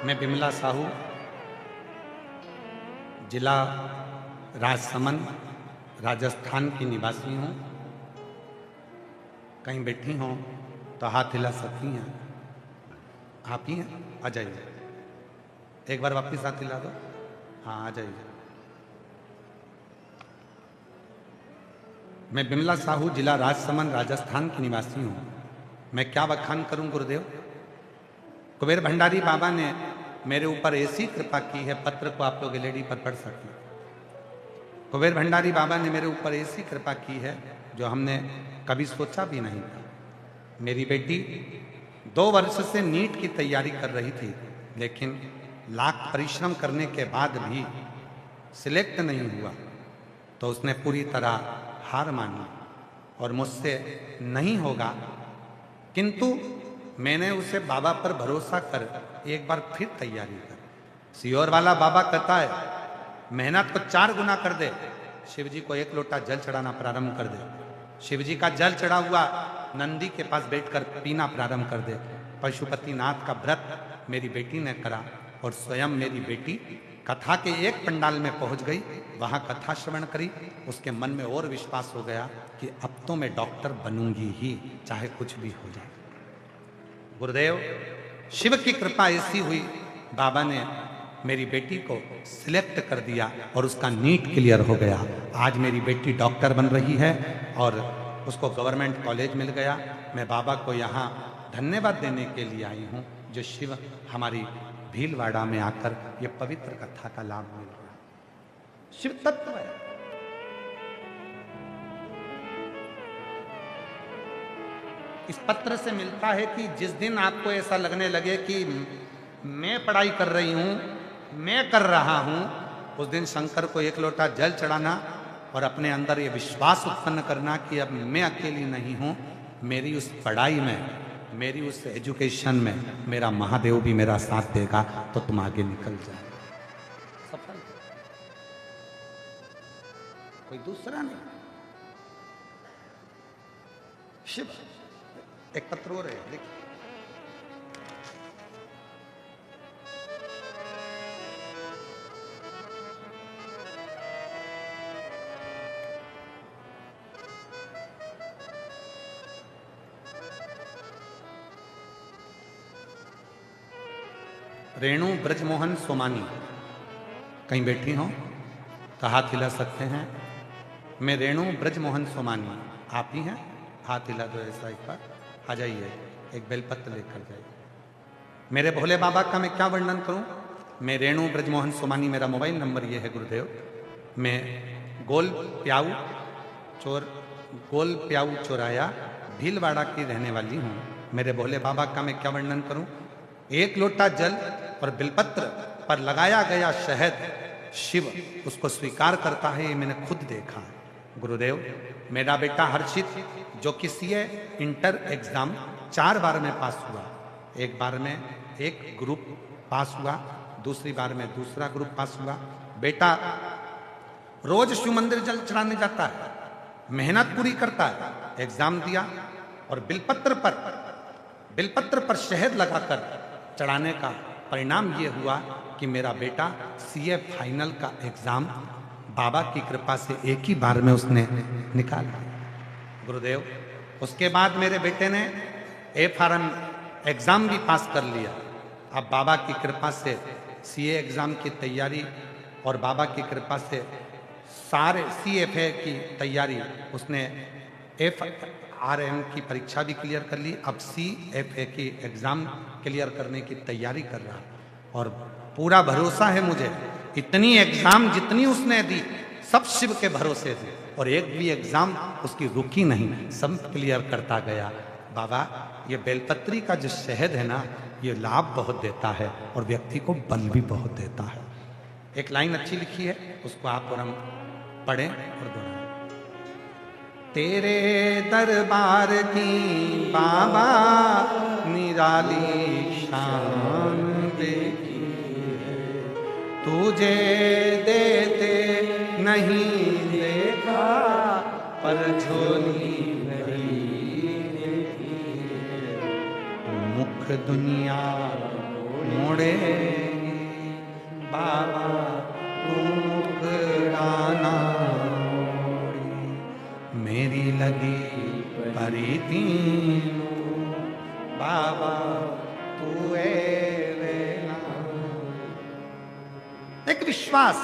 मैं बिमला साहू, जिला राजसमंद, राजस्थान की निवासी हूँ। कहीं बैठी हों तो हाथ हिला सकती हैं। आप ही हैं? आ जाइए, एक बार वापिस हाथ हिला दो। हाँ, आ जाइए। मैं बिमला साहू, जिला राजसमंद, राजस्थान की निवासी हूँ। मैं क्या बखान करूं गुरुदेव। कुबेर भंडारी बाबा ने मेरे ऊपर ऐसी कृपा की है, पत्र को आप लोग एलईडी पर पढ़ सकते हैं। कुबेर भंडारी बाबा ने मेरे ऊपर ऐसी कृपा की है जो हमने कभी सोचा भी नहीं था। मेरी बेटी 2 वर्ष से नीट की तैयारी कर रही थी, लेकिन लाख परिश्रम करने के बाद भी सिलेक्ट नहीं हुआ, तो उसने पूरी तरह हार मानी और मुझसे नहीं होगा। किंतु मैंने उसे बाबा पर भरोसा कर एक बार फिर तैयारी कर। सियोर वाला बाबा कहता है मेहनत को 4 गुना कर दे, शिव जी को 1 लोटा जल चढ़ाना प्रारंभ कर दे। शिव जी का जल चढ़ा हुआ नंदी के पास बैठकर पीना प्रारंभ कर दे। पशुपतिनाथ का व्रत मेरी बेटी ने करा और स्वयं मेरी बेटी कथा के एक पंडाल में पहुंच गई, वहां कथा श्रवण करी। उसके मन में और विश्वास हो गया कि अब तो मैं डॉक्टर बनूंगी ही, चाहे कुछ भी हो जाए। गुरुदेव, शिव की कृपा ऐसी हुई, बाबा ने मेरी बेटी को सिलेक्ट कर दिया और उसका नीट क्लियर हो गया। आज मेरी बेटी डॉक्टर बन रही है और उसको गवर्नमेंट कॉलेज मिल गया। मैं बाबा को यहाँ धन्यवाद देने के लिए आई हूँ, जो शिव हमारी भीलवाड़ा में आकर ये पवित्र कथा का लाभ मिल रहा। शिव तत्व है। इस पत्र से मिलता है कि जिस दिन आपको ऐसा लगने लगे कि मैं पढ़ाई कर रही हूं, मैं कर रहा हूं, उस दिन शंकर को 1 लोटा जल चढ़ाना और अपने अंदर ये विश्वास उत्पन्न करना कि अब मैं अकेली नहीं हूं। मेरी उस पढ़ाई में, मेरी उस एजुकेशन में मेरा महादेव भी मेरा साथ देगा, तो तुम आगे निकल जाओ। सफल, कोई दूसरा नहीं। शिव। एक पत्र और है, देखिए। रेणु ब्रजमोहन सोमानी, कहीं बैठी हो तो हाथ हिला सकते हैं। मैं रेणु ब्रजमोहन सोमानी, आप ही हैं? हाथ हिला दो ऐसा एक बार। आ जाइए, एक बेलपत्र लेकर जाइए। मेरे भोले बाबा का मैं क्या वर्णन करूं। मैं रेणु ब्रजमोहन सोमानी, मेरा मोबाइल नंबर ये है गुरुदेव। मैं गोल प्याऊ चौराया भीलवाड़ा की रहने वाली हूँ। मेरे भोले बाबा का मैं क्या वर्णन करूं। 1 लोटा जल और बिलपत्र पर लगाया गया शहद शिव उसको स्वीकार करता है, ये मैंने खुद देखा है। गुरुदेव, मेरा बेटा हर्षित, जो कि सीए इंटर एग्जाम 4 बार में पास हुआ, 1 बार में 1 ग्रुप पास हुआ, दूसरी बार में दूसरा ग्रुप पास हुआ। बेटा रोज शिव मंदिर जल चढ़ाने जाता है, मेहनत पूरी करता है, एग्जाम दिया और बिलपत्र पर शहद लगाकर चढ़ाने का परिणाम ये हुआ कि मेरा बेटा सीए फाइनल का एग्जाम बाबा की कृपा से 1 ही बार में उसने निकाल लिया। गुरुदेव, उसके बाद मेरे बेटे ने FRM एग्जाम भी पास कर लिया। अब बाबा की कृपा से सीए एग्जाम की तैयारी और बाबा की कृपा से सारे CFA की तैयारी, उसने FRM की परीक्षा भी क्लियर कर ली। अब CFA की एग्जाम क्लियर करने की तैयारी कर रहा और पूरा भरोसा है मुझे, इतनी एग्जाम जितनी उसने दी सब शिव के भरोसे थे और एक भी एग्जाम उसकी रुकी नहीं, सब क्लियर करता गया। बाबा, ये बेलपत्री का जो शहद है ना, ये लाभ बहुत देता है और व्यक्ति को बल भी बहुत देता है। एक लाइन अच्छी लिखी है, उसको आप और हम पढ़ें और दोहराएं। तेरे दरबार की बाबा निराली शान देखी है, तुझे देते नहीं देखा पर झोली भरी देखी है। मुख दुनिया मोड़े बाबा तू मुकराना मोड़ी, मेरी लगी परी तीनू, बाबा तू वेला। एक विश्वास,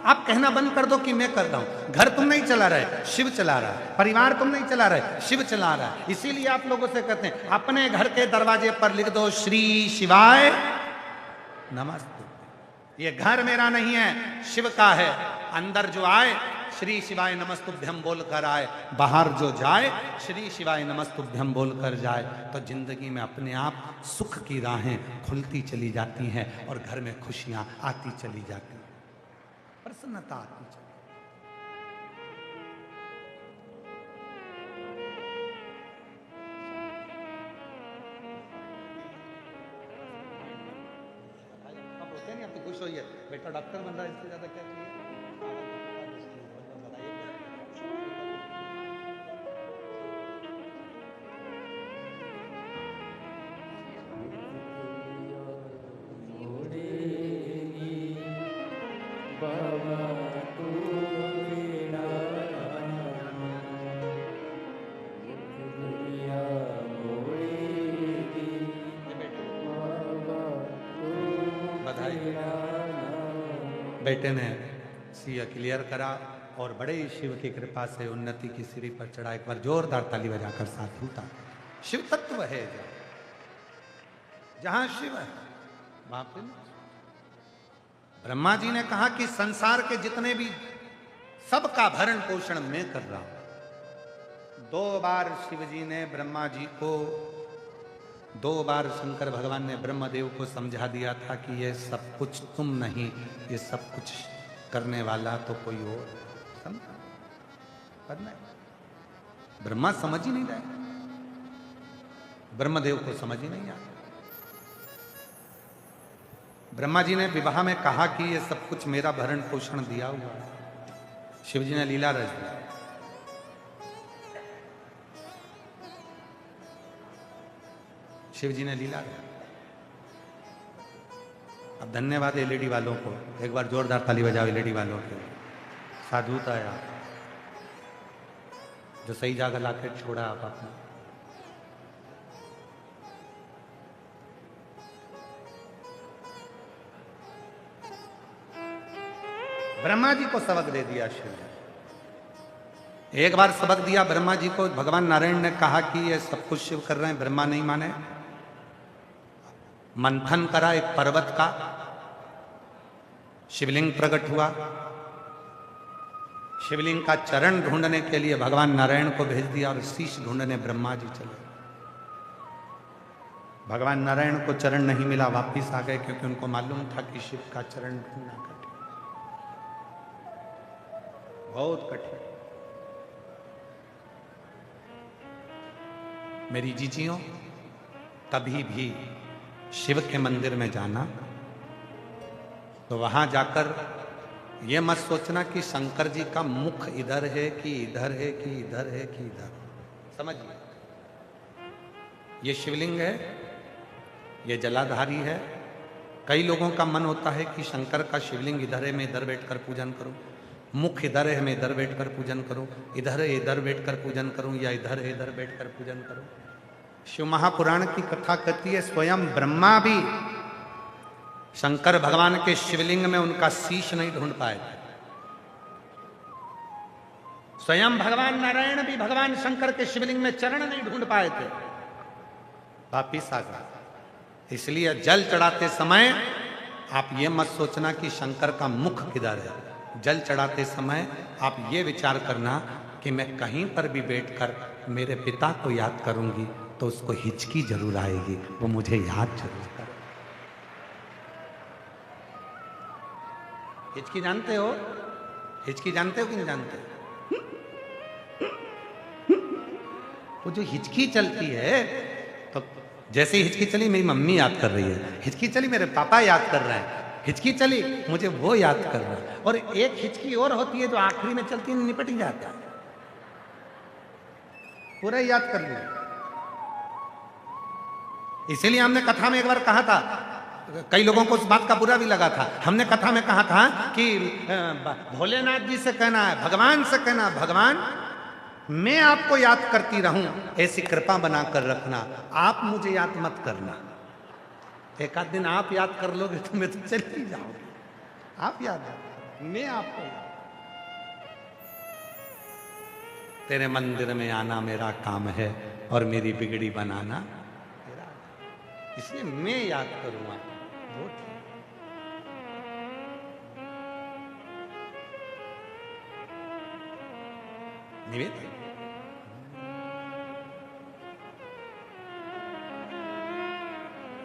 आप कहना बंद कर दो कि मैं कर रहा हूं। घर तुम नहीं चला रहे, शिव चला रहा है। परिवार तुम नहीं चला रहे, शिव चला रहा है। इसीलिए आप लोगों से कहते हैं अपने घर के दरवाजे पर लिख दो श्री शिवाय नमस्ते। ये घर मेरा नहीं है, शिव का है। अंदर जो आए श्री शिवाय नमस्तुभ्यम बोलकर आए, बाहर जो जाए श्री शिवाय नमस्तुभ्यम बोलकर जाए, तो जिंदगी में अपने आप सुख की राहें खुलती चली जाती हैं और घर में खुशियां आती चली जाती हैं, प्रसन्नता आती चली। आप होते नहीं, आप तो खुश होइए, बेटा डॉक्टर बन रहा है, इससे ज्यादा क्या चाहिए। बेटे ने सीए क्लियर करा और बड़े शिव की कृपा से उन्नति की सीढ़ी पर चढ़ा। एक बार जोरदार ताली बजाकर साथ होता। शिव तत्व है जहां शिव है वहां पे। ब्रह्मा जी ने कहा कि संसार के जितने भी सबका भरण पोषण मैं कर रहा हूं। 2 बार शिव जी ने ब्रह्मा जी को, 2 बार शंकर भगवान ने ब्रह्मदेव को समझा दिया था कि ये सब कुछ तुम नहीं, ये सब कुछ करने वाला तो कोई और। समझ नहीं, ब्रह्मा समझ ही नहीं रहे, ब्रह्मदेव को समझ ही नहीं आया। ब्रह्मा जी ने विवाह में कहा कि ये सब कुछ मेरा भरण पोषण दिया हुआ है। शिव जी ने लीला रच दी। शिव जी ने लीला रचा। अब धन्यवाद एलईडी वालों को, एक बार जोरदार ताली बजाओ एलईडी वालों के। साधुता यार, जो सही जगह लाके छोड़ा आप आपने। ब्रह्मा जी को सबक दे दिया शिव जी। एक बार सबक दिया ब्रह्मा जी को। भगवान नारायण ने कहा कि ये सब कुछ शिव कर रहे हैं, ब्रह्मा नहीं माने। मंथन करा एक पर्वत का, शिवलिंग प्रकट हुआ। शिवलिंग का चरण ढूंढने के लिए भगवान नारायण को भेज दिया और शीश ढूंढने ब्रह्मा जी चले। भगवान नारायण को चरण नहीं मिला, वापिस आ गए, क्योंकि उनको मालूम था कि शिव का चरण ढूंढना कठिन, बहुत कठिन। मेरी जीजियों, कभी भी शिव के मंदिर में जाना तो वहां जाकर यह मत सोचना कि शंकर जी का मुख इधर है कि इधर है कि इधर है कि इधर। समझिए, ये शिवलिंग है, ये जलाधारी है। कई लोगों का मन होता है कि शंकर का शिवलिंग इधर है, मैं इधर बैठकर पूजन करूं, मुख इधर है, मैं इधर बैठकर पूजन करूं, इधर है इधर बैठकर पूजन करूं, या इधर है इधर बैठकर पूजन करूं। शिव महापुराण की कथा कहती है स्वयं ब्रह्मा भी शंकर भगवान के शिवलिंग में उनका शीश नहीं ढूंढ पाए थे। स्वयं भगवान नारायण भी भगवान शंकर के शिवलिंग में चरण नहीं ढूंढ पाए थे, वापिस आ गए। इसलिए जल चढ़ाते समय आप ये मत सोचना कि शंकर का मुख किधर है। जल चढ़ाते समय आप ये विचार करना कि मैं कहीं पर भी बैठकर मेरे पिता को याद करूंगी तो उसको हिचकी जरूर आएगी, वो मुझे याद जरूर करे। हिचकी जानते हो? हिचकी जानते हो कि नहीं जानते? वो जो हिचकी चलती है, तो जैसे ही हिचकी चली मेरी मम्मी याद कर रही है, हिचकी चली मेरे पापा याद कर रहे हैं, हिचकी चली मुझे वो याद कर रहा है। और एक हिचकी और होती है जो आखिरी में चलती है, निपट ही जाता है, पूरा याद कर लिया। इसीलिए हमने कथा में एक बार कहा था कई लोगों को उस बात का बुरा भी लगा था। हमने कथा में कहा था कि भोलेनाथ जी से कहना है, भगवान से कहना, भगवान मैं आपको याद करती रहूं, ऐसी कृपा बनाकर रखना, आप मुझे याद मत करना। एक आध दिन आप याद कर लोगे तो मैं तो चल ही जाऊंगी, आप याद रखना, मैं आपको याद। तेरे मंदिर में आना मेरा काम है और मेरी बिगड़ी बनाना तेरा, इसलिए मैं याद करूंगा। वो निवेदन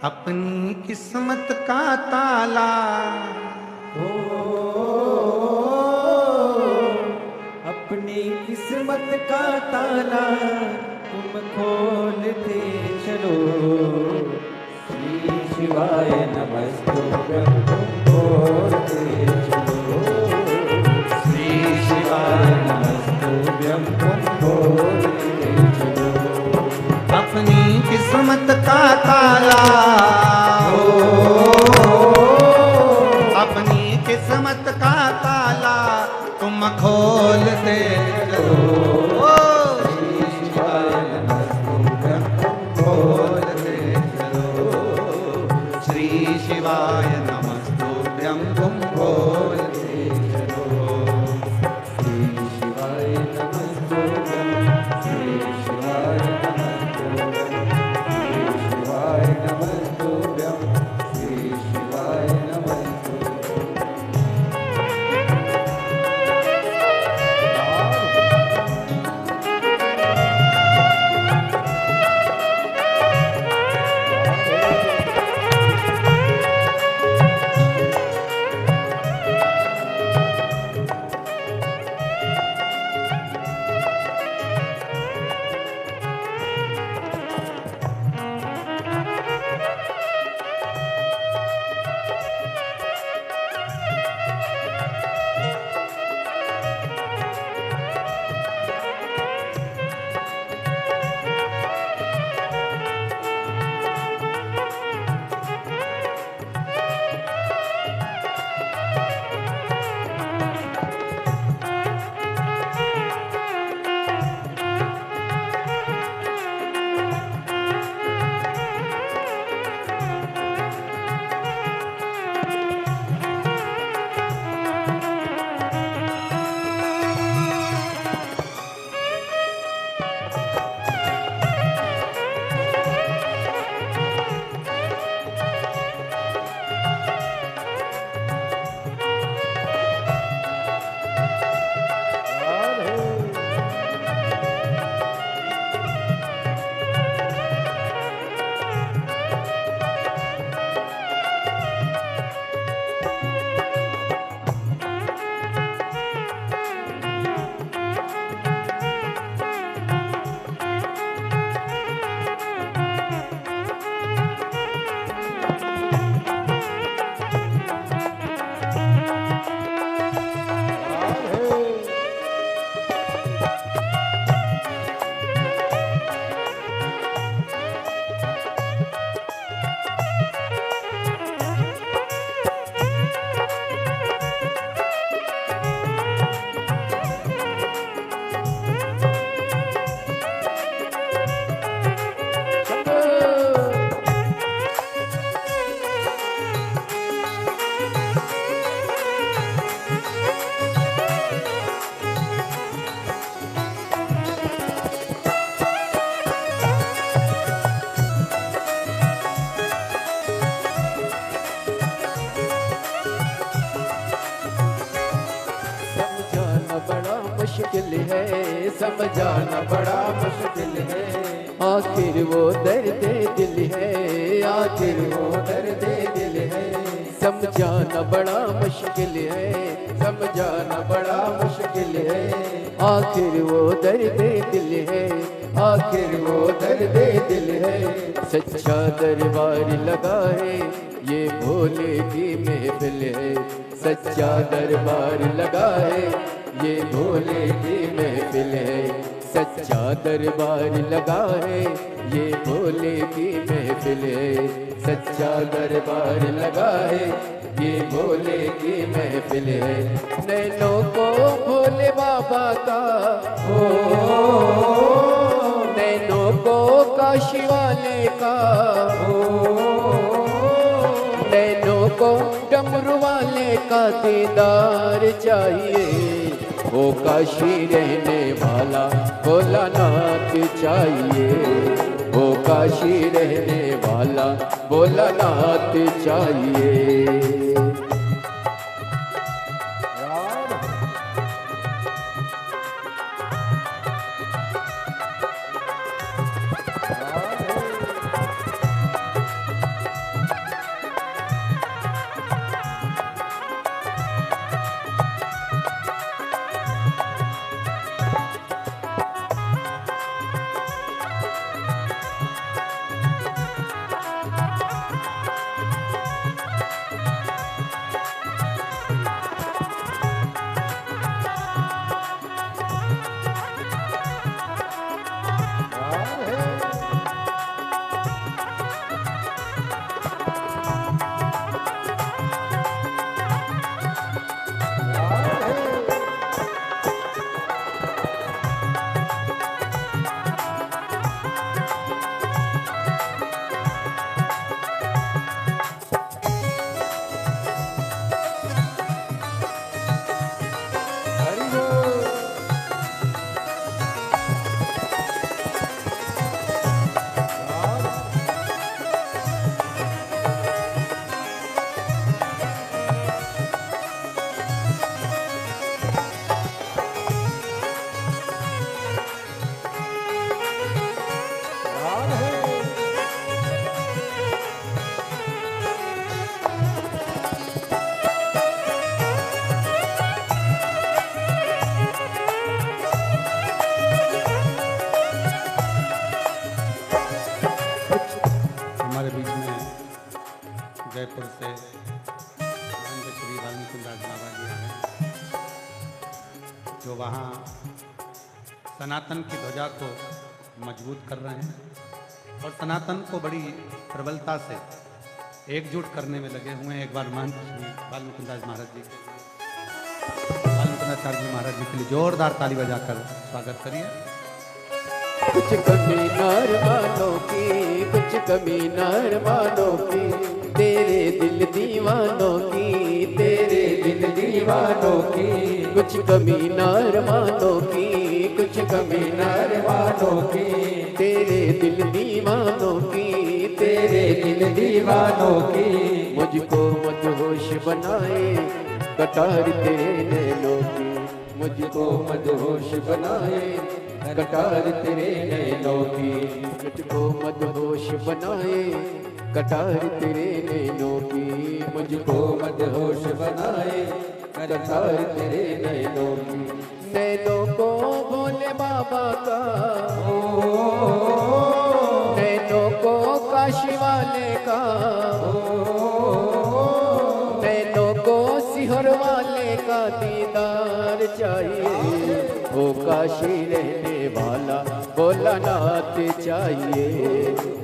अपनी किस्मत का ताला, अपनी किस्मत का ताला तुम खोलते चलो, श्री शिवाय नमस्तुभ्यं तुम खोलते चलो, श्री शिवाय नमस्तुभ्यं तुम खोलते चलो। अपनी किस्मत का ताला, अपनी किस्मत का ताला तुम खोल दे चलो, श्री शिवाय नमस्तुभ्यं तुम खोल दे चलो, श्री शिवाय नमस्तुभ्यं तुम खोल दे चलो, श्री शिवाय नमस्तुभ्यं, श्री शिवाय नमस्तुभ्यं, श्री शिवाय नमस्तुभ्यं, श्री शिवाय नमस्तुभ्यं। मुश्किल है, समझाना बड़ा मुश्किल है, आखिर वो दर्द दिल है, आखिर वो दर्द दिल है, समझाना बड़ा मुश्किल है, समझाना बड़ा मुश्किल है, आखिर वो दर्द दिल है, आखिर वो दर्द दिल है। सच्चा दरबार लगा है, ये भोले की महफिल है, सच्चा दरबार लगा है, ये भोले की महफिल है, सच्चा दरबार लगा है, ये भोले की महफिल है। सच्चा दरबार लगा है, ये भोले की महफिल है। नैनों को भोले बाबा का हो, नैनों को काशी वाले का हो, नैनों को डमरू वाले का दीदार चाहिए। वो काशी रहने वाला भोलानाथ चाहिए, वो काशी रहने वाला भोलानाथ चाहिए। जयपुर से श्री वाल्मीकि दास बाबा जी आए, जो वहाँ सनातन की ध्वजा को मजबूत कर रहे हैं और सनातन को बड़ी प्रबलता से एकजुट करने में लगे हुए हैं। एक बार महंत श्री वाल्मीकि दास महाराज जी वाल्मीकिनाचार्य जी महाराज जी के लिए जोरदार ताली बजाकर स्वागत करिए। कुछ कमी नरमानों की, कुछ कमी नरमानों की, तेरे दिल दीवानों की, तेरे दिल दीवानों की। कुछ कमी नरमानों की, कुछ कमी नरमानों की, तेरे दिल दीवानों की, तेरे दिल दीवानों की। मुझको मदहोश बनाए कटार तेरे नैनों की, मुझको मदहोश बनाए कटार तेरे नैनों की। मुझको मदहोश बनाए कटार तेरे नैनों की, मुझको मदहोश बनाए कटार तेरे नैनों की। नैनों को भोले बाबा का हो, नैनों को काशी वाले का हो, नैनों को सिहर वाले का दीदार चाहिए। वो काशी रहने वाला भोलानाथ चाहिए,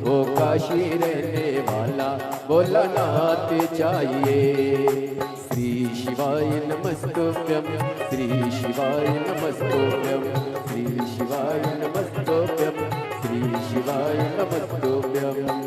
वो काशी रहने वाला भोलानाथ चाहिए। श्री शिवाय नमस्तुभ्यं, श्री शिवाय नमस्तुभ्यं, श्री शिवाय नमस्तुभ्यं, श्री शिवाय नमस्तुभ्यं।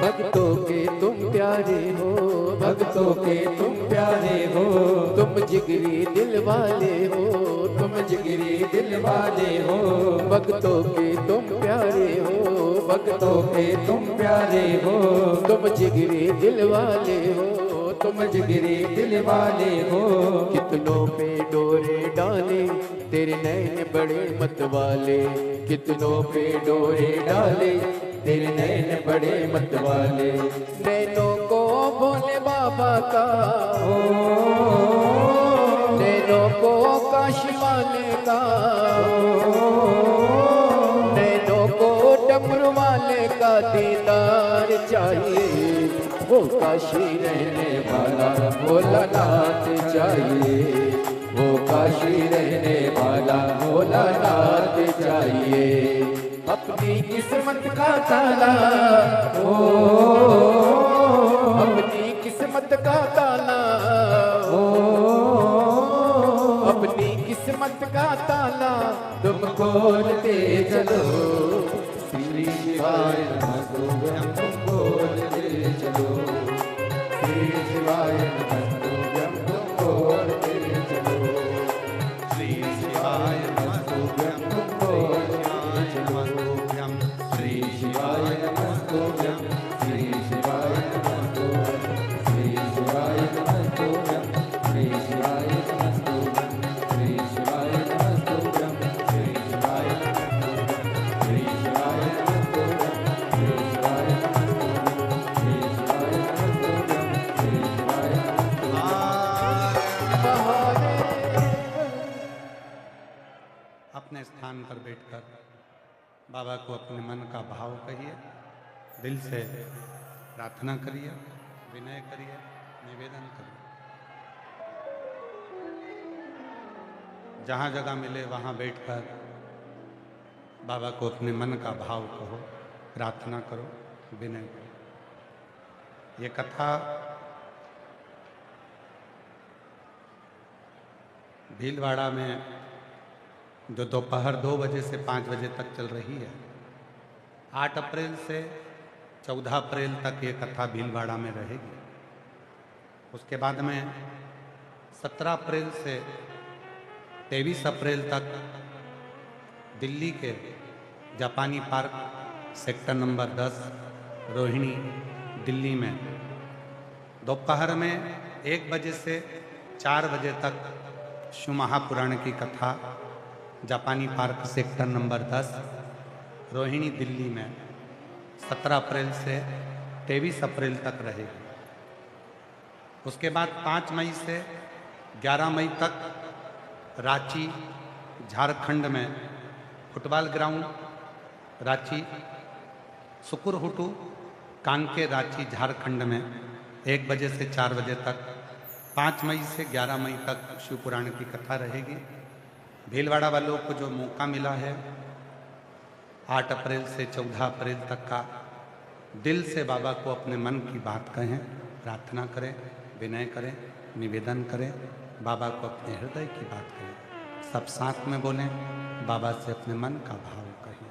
भक्तों के तुम प्यारे हो, भक्तों के तुम प्यारे हो, तुम जिगरी दिल वाले हो, तुम जिगरी दिल वाले हो, भक्तों के तुम प्यारे हो, भक्तों के तुम प्यारे हो, तुम जिगरी दिल वाले हो, तुम जिगरी दिल वाले हो। कितनों पे डोरे डाले तेरे नैन बड़े मत वाले, कितनों पे डोरे डाले तेरे नैन बड़े मत वाले, नैनों को भोले बाबा का, नैनों को काशी वाले का, नैनों को डमरू वाले का दीदार चाहिए, वो काशी रहने वाला भोलानाथ चाहिए, वो काशी रहने वाला भोलानाथ चाहिए। अपनी किस्मत का ताला, ओ अपनी किस्मत का ताला, ओ अपनी किस्मत का ताला तुम खोलते चलो, श्री शिवाय नमः तुभ्यं तुम खोलते चलो, श्री शिवाय नमः तुभ्यं तुम खोलते चलो, श्री शिवाय नमः तुभ्यं तुम खोलते चलो, श्री शिवाय नमः तुभ्यं, श्री शिवाय नमः तुभ्यं, श्री शिवाय नमः तुभ्यं, श्री शिवाय नमः तुभ्यं, श्री शिवाय नमः तुभ्यं, श्री शिवाय नमः तुभ्यं, श्री शिवाय नमः तुभ्यं, श्री शिवाय नमः तुभ्यं, श्री शिवाय नमः तुभ्यं, श्री शिवाय अपने स्थान पर बैठकर बाबा को अपने मन का भाव कहिए, दिल से प्रार्थना करिए, विनय करिए, निवेदन करिए। जहाँ जगह मिले वहाँ बैठकर बाबा को अपने मन का भाव कहो, प्रार्थना करो, विनय करो। ये कथा भीलवाड़ा में जो दोपहर 2 बजे से 5 बजे तक चल रही है, 8 अप्रैल से 14 अप्रैल तक ये कथा भीलवाड़ा में रहेगी। उसके बाद में 17 अप्रैल से 23 अप्रैल तक दिल्ली के जापानी park sector number 10 Rohini Delhi में दोपहर में 1 बजे से 4 बजे तक शिव महापुराण की कथा जापानी park sector number 10 Rohini Delhi में 17 अप्रैल से 23 अप्रैल तक रहेगी। उसके बाद 5 मई से 11 मई तक रांची झारखंड में फुटबॉल ग्राउंड रांची सुकुरहुटू कांके रांची झारखंड में 1 बजे से 4 बजे तक 5 मई से 11 मई तक शिव पुराण की कथा रहेगी। भीलवाड़ा वालों को जो मौका मिला है 8 अप्रैल से 14 अप्रैल तक का, दिल से बाबा को अपने मन की बात कहें, प्रार्थना करें, विनय करें, निवेदन करें, बाबा को अपने हृदय की बात कहें। सब साथ में बोलें, बाबा से अपने मन का भाव कहें।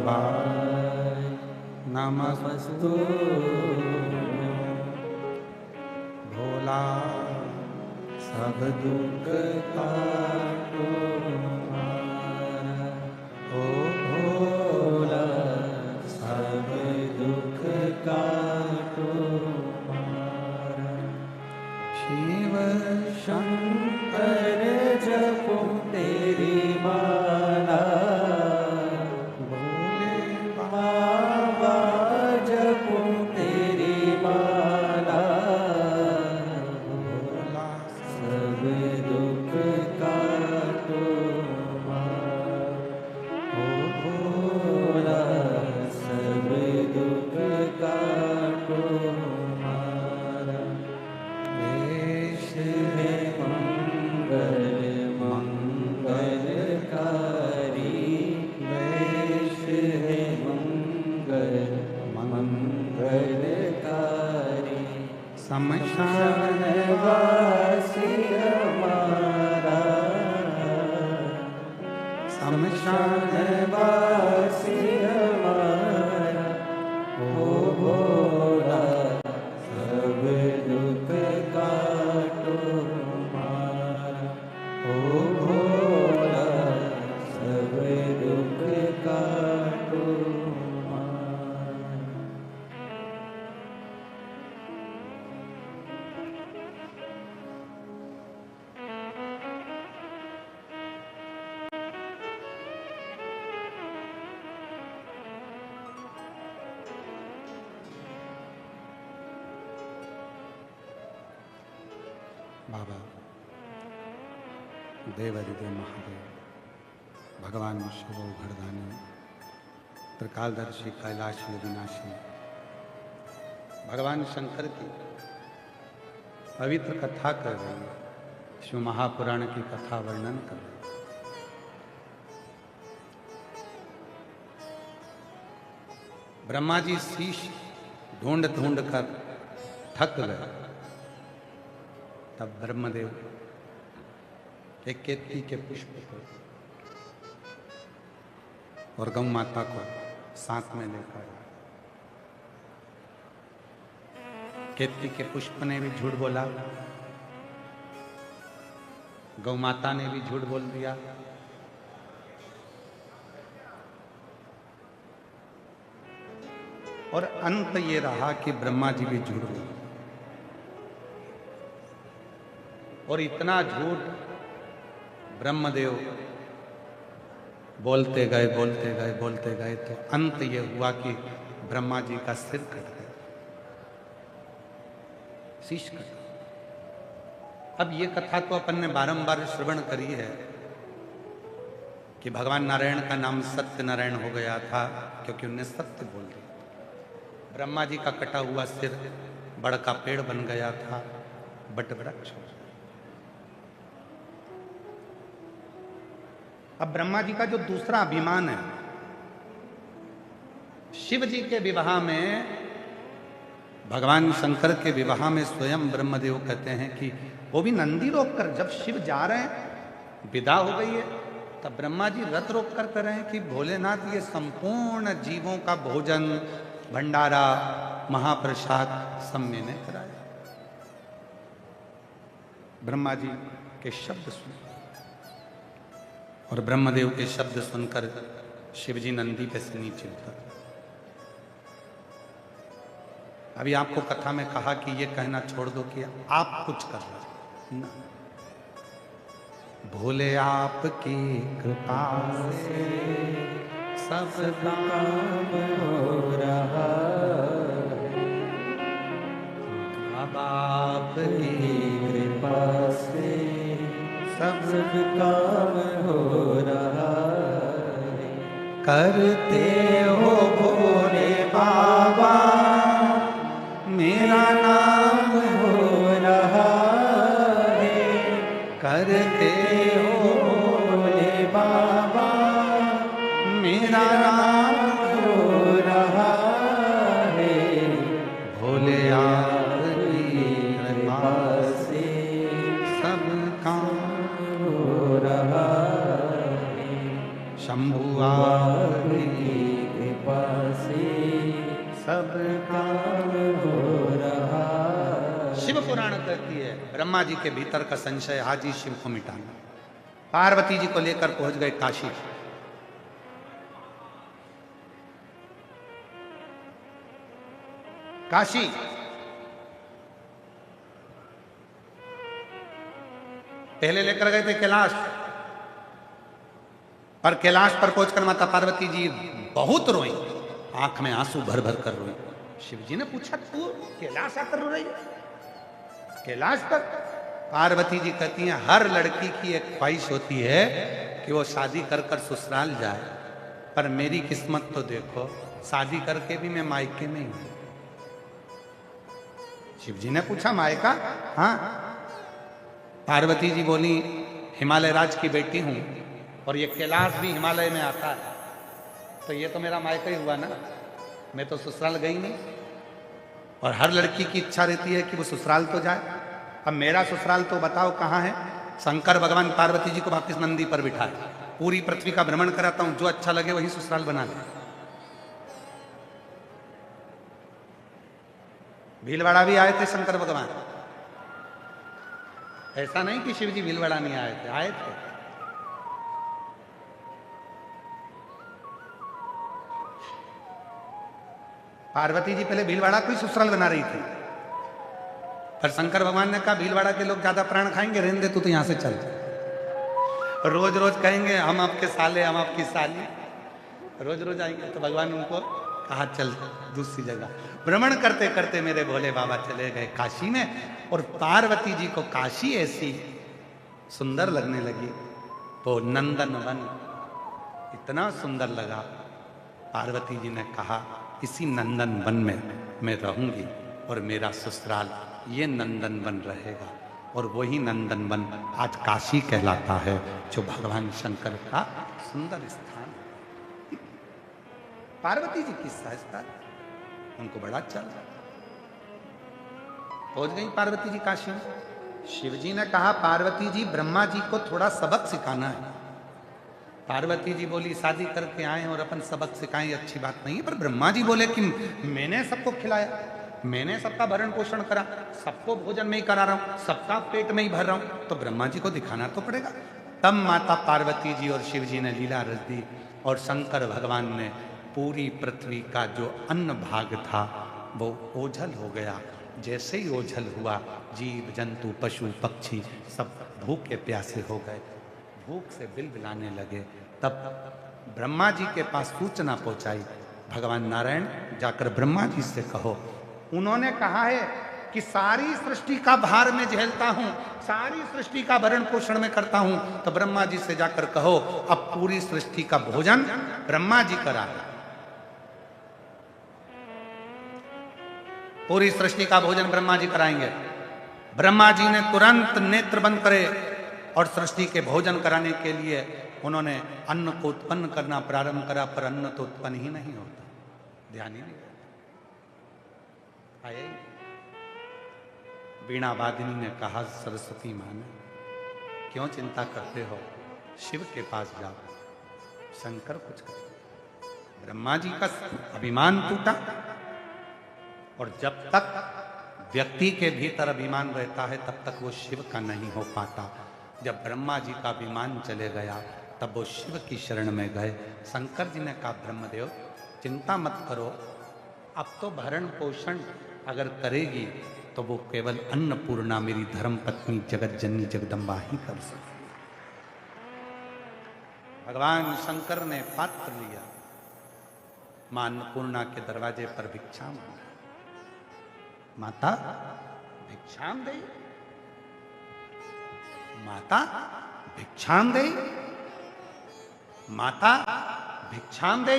शिवाय नमस्तु भोला सब दुख काटो ओ भोला सब दुख काटो शिव शंकर जपो तेरी माला भोले बाबा जपो तेरी माला भोला सब दुख काटो ओ भोला सब दुख काटो वेश है मंगल मंगलकारी वेश है मंगल मंगलकारी शमशान वासी हमारा शमशान वासी हमारा ओ भोला सब दुख काटो हमारा ओ भोला सब दुख काटो हमारा बाबा देवादिदेव महादेव भगवान शिव घरदानी त्रिकालदर्शी कैलाश विनाशी भगवान शंकर की पवित्र कथा कर रही है। शिव महापुराण की कथा वर्णन कर रही है। ब्रह्मा जी शीश ढूंढ ढूंढ कर थक गए। तब ब्रह्मदेव एक केतकी के पुष्प को और गौ माता को साथ में लेकर आए। केतकी के पुष्प ने भी झूठ बोला, गौ माता ने भी झूठ बोल दिया, और अंत ये रहा कि ब्रह्मा जी भी झूठ बोले। और इतना झूठ ब्रह्मदेव बोलते गए तो अंत ये हुआ कि ब्रह्मा जी का सिर कट गया, शीश कट गया। अब ये कथा तो अपन ने बारंबार श्रवण करी है कि भगवान नारायण का नाम सत्य नारायण हो गया था क्योंकि उनने सत्य बोल दिया। ब्रह्मा जी का कटा हुआ सिर बड़ का पेड़ बन गया था, बट वृक्ष हो गया। अब ब्रह्मा जी का जो दूसरा अभिमान है, शिव जी के विवाह में, भगवान शंकर के विवाह में स्वयं ब्रह्मदेव कहते हैं कि वो भी नंदी रोककर, जब शिव जा रहे हैं, विदा हो गई है, तब ब्रह्मा जी रथ रोक कर कह रहे हैं कि भोलेनाथ ये संपूर्ण जीवों का भोजन, भंडारा, महाप्रसाद सब मैंने कराया। ब्रह्मा जी के शब्द सुन और ब्रह्मदेव के शब्द सुनकर शिवजी नंदी पे से नीचे उतर। अभी आपको कथा में कहा कि ये कहना छोड़ दो कि आप कुछ कर रहे ना, भोले आपकी कृपा से सब काम हो रहा है, अब आपकी कृपा से सब काम हो रहा है। करते हो भोले बाबा, मेरा नाम हो रहा है, करते हो भोले बाबा मेरा नाम हो रहा है। भोले आपकी कृपा से सब काम हो रहा है। शंभु आपकी कृपा से सब काम हो रहा। शिव पुराण कहती है ब्रह्मा जी के भीतर का संशय हाजी शिव को मिटाना। पार्वती जी को लेकर पहुंच गए काशी। काशी पहले लेकर गए थे कैलाश, पर कैलाश पर पहुंचकर माता पार्वती जी बहुत रोई, आंख में आंसू भर भर कर रोई। शिव जी ने पूछा तू कैलाश आकर रो रही है? कैलाश पर? पार्वती जी कहती हैं हर लड़की की एक ख्वाहिश होती है कि वो शादी कर कर ससुराल जाए, पर मेरी किस्मत तो देखो, शादी करके भी मैं मायके में ही हूं। शिव जी ने पूछा मायका? हाँ। पार्वती जी बोली हिमालय राज की बेटी हूं और ये कैलाश भी हिमालय में आता है, तो ये तो मेरा मायका ही हुआ ना, मैं तो ससुराल गई नहीं। और हर लड़की की इच्छा रहती है कि वो ससुराल तो जाए। अब मेरा ससुराल तो बताओ कहाँ है? शंकर भगवान पार्वती जी को वापस नंदी पर बिठाए, पूरी पृथ्वी का भ्रमण कराता हूं, जो अच्छा लगे वही ससुराल बना ले। भीलवाड़ा भी आए थे शंकर भगवान, ऐसा नहीं कि शिव जी भीलवाड़ा नहीं आए थे, आए थे। पार्वती जी पहले भीलवाड़ा को ही ससुराल बना रही थी, पर शंकर भगवान ने कहा भीलवाड़ा के लोग ज्यादा प्राण खाएंगे, रहने दे, तू यहां से चल। रोज रोज कहेंगे हम आपके साले, हम आपकी साली, रोज रोज आएंगे, तो भगवान उनको कहा चल दूसरी जगह। भ्रमण करते करते मेरे भोले बाबा चले गए काशी में, और पार्वती जी को काशी ऐसी सुंदर लगने लगी, तो नंदन वन इतना सुंदर लगा। पार्वती जी ने कहा इसी नंदन वन में मैं रहूंगी और मेरा ससुराल ये नंदन वन रहेगा। और वही नंदन वन आज काशी कहलाता है, जो भगवान शंकर का सुंदर स्थान। पार्वती जी की सहजता उनको बड़ा अच्छा लगा। पहुंच गई पार्वती जी काशी में। शिव जी ने कहा पार्वती जी ब्रह्मा जी को थोड़ा सबक सिखाना है। पार्वती जी बोली शादी करके आए और अपन सबक सिखाएं अच्छी बात नहीं है, पर ब्रह्मा जी बोले कि मैंने सबको खिलाया, मैंने सबका भरण पोषण करा, सबको भोजन में ही करा रहा हूं, सबका पेट में ही भर रहा हूं, तो ब्रह्मा जी को दिखाना तो पड़ेगा। तब माता पार्वती जी और शिव जी ने लीला रच दी, और शंकर भगवान ने पूरी पृथ्वी का जो अन्न भाग था वो ओझल हो गया। जैसे ही ओझल हुआ, जीव जंतु पशु पक्षी सब भूखे प्यासे हो गए, भूख से बिलबिलाने लगे। तब ब्रह्मा जी के पास सूचना पहुंचाई, भगवान नारायण जाकर ब्रह्मा जी से कहो। उन्होंने कहा है कि सारी सृष्टि का भार मैं झेलता हूं, सारी सृष्टि का भरण पोषण में करता हूं, तो ब्रह्मा जी से जाकर कहो अब पूरी सृष्टि का भोजन ब्रह्मा जी करा है। पूरी सृष्टि का भोजन ब्रह्मा जी कराएंगे। ब्रह्मा जी ने तुरंत नेत्र बंद करे और सृष्टि के भोजन कराने के लिए उन्होंने अन्न को उत्पन्न करना प्रारंभ करा, पर अन्न तो उत्पन्न ही नहीं होता, ध्यान ही नहीं आए। वीणा वादिनी ने कहा सरस्वती मां ने क्यों चिंता करते हो, शिव के पास जाओ, शंकर कुछ कर। ब्रह्मा जी का अभिमान टूटा, और जब तक व्यक्ति के भीतर अभिमान रहता है तब तक वो शिव का नहीं हो पाता। जब ब्रह्मा जी का अभिमान चले गया तब वो शिव की शरण में गए। शंकर जी ने कहा ब्रह्मदेव चिंता मत करो, अब तो भरण पोषण अगर करेगी तो वो केवल अन्नपूर्णा मेरी धर्म पत्नी जगत जननी जगदम्बा ही कर सकती। भगवान शंकर ने पात्र लिया, मां अन्नपूर्णा के दरवाजे पर भिक्षा मांगा, माता भिक्षाम दे, माता भिक्षाम दे, माता भिक्षाम दे।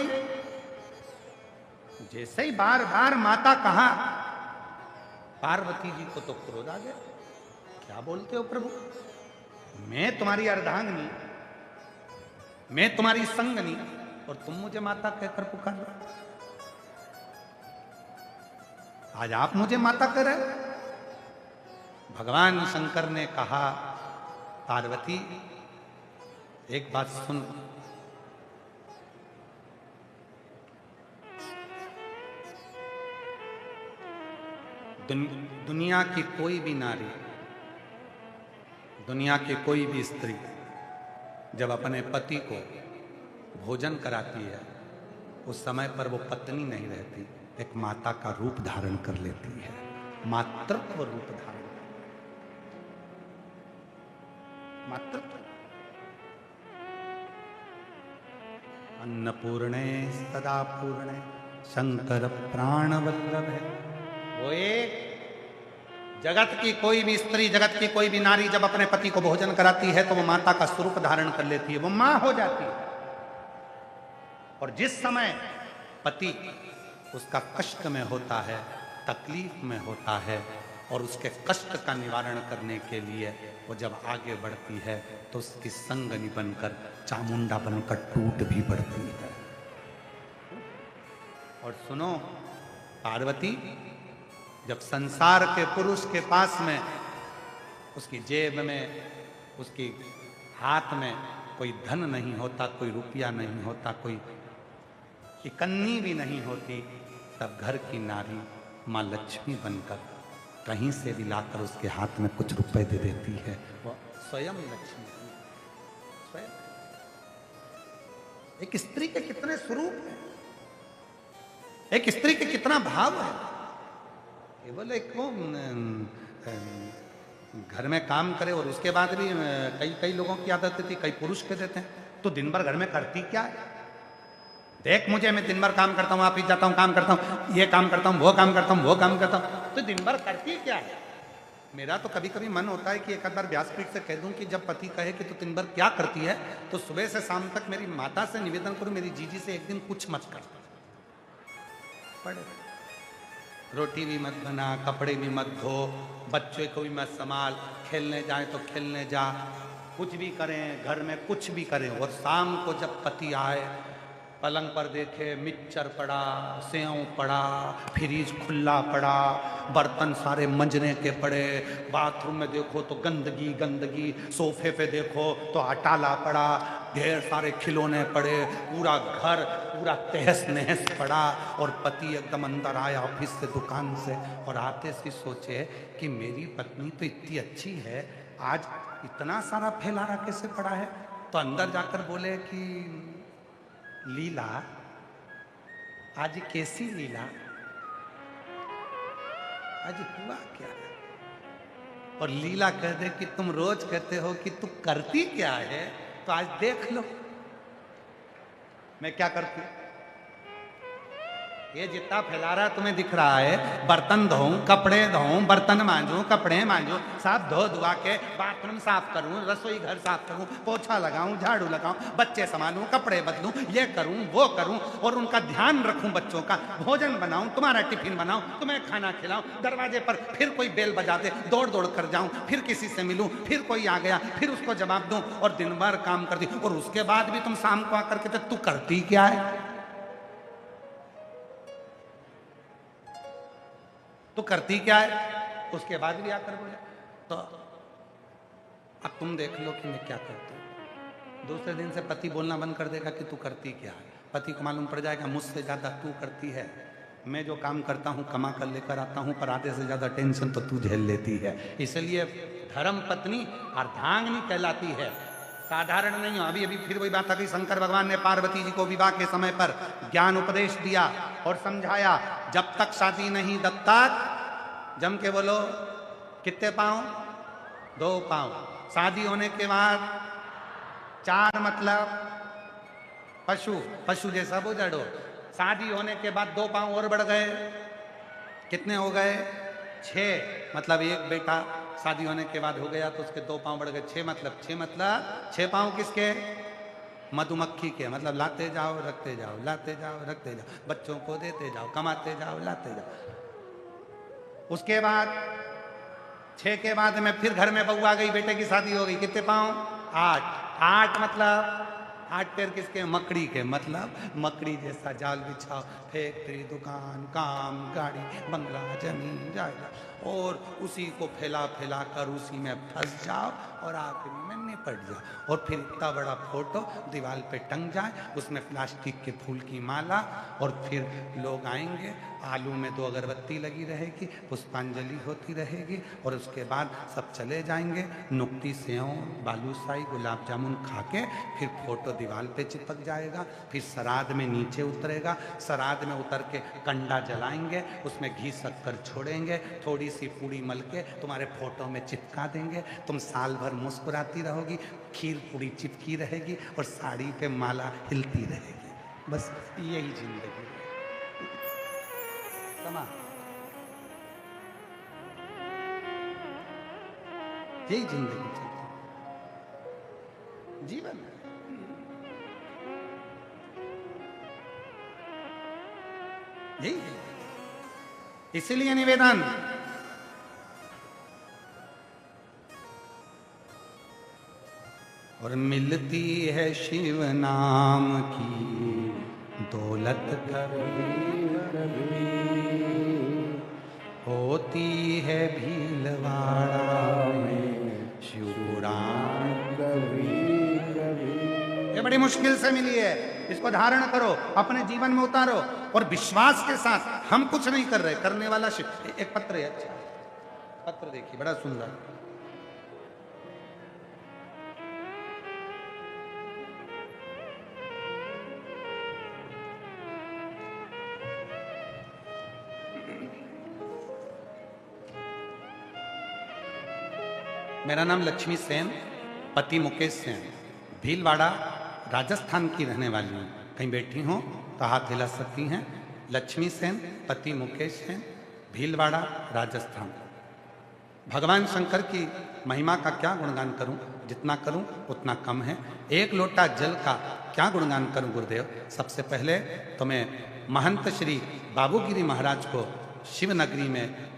जैसे ही बार बार माता कहा, पार्वती जी को तो क्रोध आ गया। क्या बोलते हो प्रभु, मैं तुम्हारी अर्धांगिनी, मैं तुम्हारी संगनी, और तुम मुझे माता कहकर पुकार रहे हो। आज आप मुझे माता कह रहे हो। भगवान शंकर ने कहा पार्वती एक बात सुन, दुनिया की कोई भी नारी, दुनिया की कोई भी स्त्री जब अपने पति को भोजन कराती है, उस समय पर वो पत्नी नहीं रहती, एक माता का रूप धारण कर लेती है, मातृत्व रूप धारण। मातृत्व। अन्नपूर्णे सदा पूर्णे शंकर प्राण वल्लभ है। वो एक जगत की कोई भी स्त्री, जगत की कोई भी नारी जब अपने पति को भोजन कराती है तो वो माता का स्वरूप धारण कर लेती है, वो मां हो जाती है। और जिस समय पति उसका कष्ट में होता है, तकलीफ में होता है, और उसके कष्ट का निवारण करने के लिए वो जब आगे बढ़ती है तो उसकी संगनी बनकर, चामुंडा बनकर टूट भी पड़ती है। और सुनो, पार्वती जब संसार के पुरुष के पास में, उसकी जेब में, उसकी हाथ में कोई धन नहीं होता, कोई रुपया नहीं होता, कोई इकन्नी भी नहीं होती, तब घर की नारी माँ लक्ष्मी बनकर कहीं से भी लाकर उसके हाथ में कुछ रुपए दे देती है। वो स्वयं लक्ष्मी, स्वयं। एक स्त्री के कितने स्वरूप हैं, एक स्त्री के कितना भाव है। केवल एक वो घर में काम करे, और उसके बाद भी कई लोगों की आदत थी, कई पुरुष कह देते हैं तो दिन भर घर में करती क्या है, देख मुझे, मैं दिन भर काम करता हूँ, ऑफिस जाता हूँ, काम करता हूँ, ये काम करता हूँ, वो काम करता हूँ, वो काम करता हूँ, तो दिन भर करती क्या है। मेरा तो कभी कभी मन होता है कि एक बार व्यासपीठ से कह दूं कि जब पति कहे कि तू दिन भर क्या करती है, तो सुबह से शाम तक मेरी माता से निवेदन करूं, मेरी जीजी से एक दिन कुछ मत कर, पड़े रोटी भी मत बना, कपड़े भी मत धो, बच्चे को भी मत संभाल, खेलने जाए तो खेलने जा, कुछ भी करें, घर में कुछ भी करें। और शाम को जब पति आए, पलंग पर देखे मिक्सचर पड़ा, सेव पड़ा, फ्रिज खुला पड़ा, बर्तन सारे मंजने के पड़े, बाथरूम में देखो तो गंदगी गंदगी, सोफे पे देखो तो अटाला पड़ा, ढेर सारे खिलौने पड़े, पूरा घर पूरा तहस नहस पड़ा, और पति एकदम अंदर आया ऑफिस से, दुकान से, और आते से सोचे कि मेरी पत्नी तो इतनी अच्छी है, आज इतना सारा फैलाना कैसे पड़ा है। तो अंदर जाकर बोले कि लीला, आज कैसी लीला, आज हुआ क्या है। और लीला कह दे कि तुम रोज कहते हो कि तू करती क्या है, तो आज देख लो मैं क्या करती हूं। ये जितना फैला रहा तुम्हें दिख रहा है, बर्तन धोऊं, कपड़े धोऊं, बर्तन मांजूं, कपड़े मांजूं, सब धो धुआ के बाथरूम साफ करूं, रसोई घर साफ करूं, पोछा लगाऊं, झाड़ू लगाऊं, बच्चे संभालूं, कपड़े बदलूं, ये करूं वो करूं, और उनका ध्यान रखूं, बच्चों का भोजन बनाऊं, तुम्हारा टिफिन बनाऊं, तुम्हें खाना खिलाऊं, दरवाजे पर फिर कोई बेल बजा दे, दौड़ दौड़ कर जाऊं, फिर किसी से मिलूं, फिर कोई आ गया, फिर उसको जवाब दूं, और दिन भर काम करती। और उसके बाद भी तुम शाम को आकर के तू करती क्या है, तो करती क्या है, उसके बाद भी आकर बोले। तो अब तुम देख लो कि मैं क्या करती हूँ। दूसरे दिन से पति बोलना बंद कर देगा कि तू करती क्या है। पति को मालूम पड़ जाएगा मुझसे ज्यादा तू करती है, मैं जो काम करता हूँ कमा कर लेकर आता हूँ, पर आधे से ज्यादा टेंशन तो तू झेल लेती है। इसलिए धर्म पत्नी अर्धांगिनी कहलाती है, साधारण नहीं हो। अभी फिर वही बात आ गई, शंकर भगवान ने पार्वती जी को विवाह के समय पर ज्ञान उपदेश दिया और समझाया, जब तक शादी नहीं तब तक, जम के बोलो, कितने पांव, 2 पांव। शादी होने के बाद 4 मतलब पशु, पशु जैसा वो जड़ो। शादी होने के बाद 2 पांव और बढ़ गए, कितने हो गए, 6 मतलब एक बेटा शादी होने के बाद हो गया तो उसके 2 पांव बढ़ गए, 6 मतलब 6 पांव किसके, मधुमक्खी के। मतलब लाते जाओ रखते जाओ, लाते जाओ रखते जाओ, बच्चों को देते जाओ, कमाते जाओ लाते जाओ। उसके बाद 6 के बाद में फिर घर में बहू आ गई, बेटे की शादी हो गई, कितने पांव, 8 मतलब 8 पैर किसके, मकड़ी के। मतलब मकड़ी जैसा जाल बिछाओ, फैक्ट्री, दुकान, काम, गाड़ी, बंगला, जमीन, जायदाद, और उसी को फैला फैला कर उसी में फंस जाओ, और आखिरी में पड़ जाए, और फिर इतना बड़ा फोटो दीवार पे टंग जाए, उसमें प्लास्टिक के फूल की माला, और फिर लोग आएंगे, आलू में 2 अगरबत्ती लगी रहेगी, पुष्पांजलि होती रहेगी, और उसके बाद सब चले जाएंगे, नुक्ती सेव बालूशाही गुलाब जामुन खा के फिर फोटो दीवार पे चिपक जाएगा। फिर श्राद्ध में नीचे उतरेगा, श्राद्ध में उतर के कंडा जलाएंगे, उसमें घी शक्कर छोड़ेंगे, थोड़ी सी पूड़ी मल के तुम्हारे फोटो में चिपका देंगे। तुम साल भर मुस्कुराती रहोगी, खीर पूड़ी चिपकी रहेगी और साड़ी पे माला हिलती रहेगी। बस यही जिंदगी है। समा यही जिंदगी चलती, जीवन है। यही है। इसीलिए निवेदन, और मिलती है शिव नाम की दौलत कभी, होती है भीलवाड़ा में शिवपुराण कभी कभी। ये बड़ी मुश्किल से मिली है, इसको धारण करो, अपने जीवन में उतारो, और विश्वास के साथ हम कुछ नहीं कर रहे, करने वाला शिव। एक पत्र है, अच्छा पत्र देखिए, बड़ा सुंदर। मेरा नाम लक्ष्मी सेन, पति मुकेश सेन, भीलवाड़ा राजस्थान की रहने वाली हूँ। कहीं बैठी हो तो हाथ हिला सकती हैं। लक्ष्मी सेन, पति मुकेश सेन, भीलवाड़ा राजस्थान। भगवान शंकर की महिमा का क्या गुणगान करूं, जितना करूं उतना कम है। एक लोटा जल का क्या गुणगान करूं गुरुदेव। सबसे पहले तो मैं महंत श्री बाबूगिरी महाराज को शिवनगरी में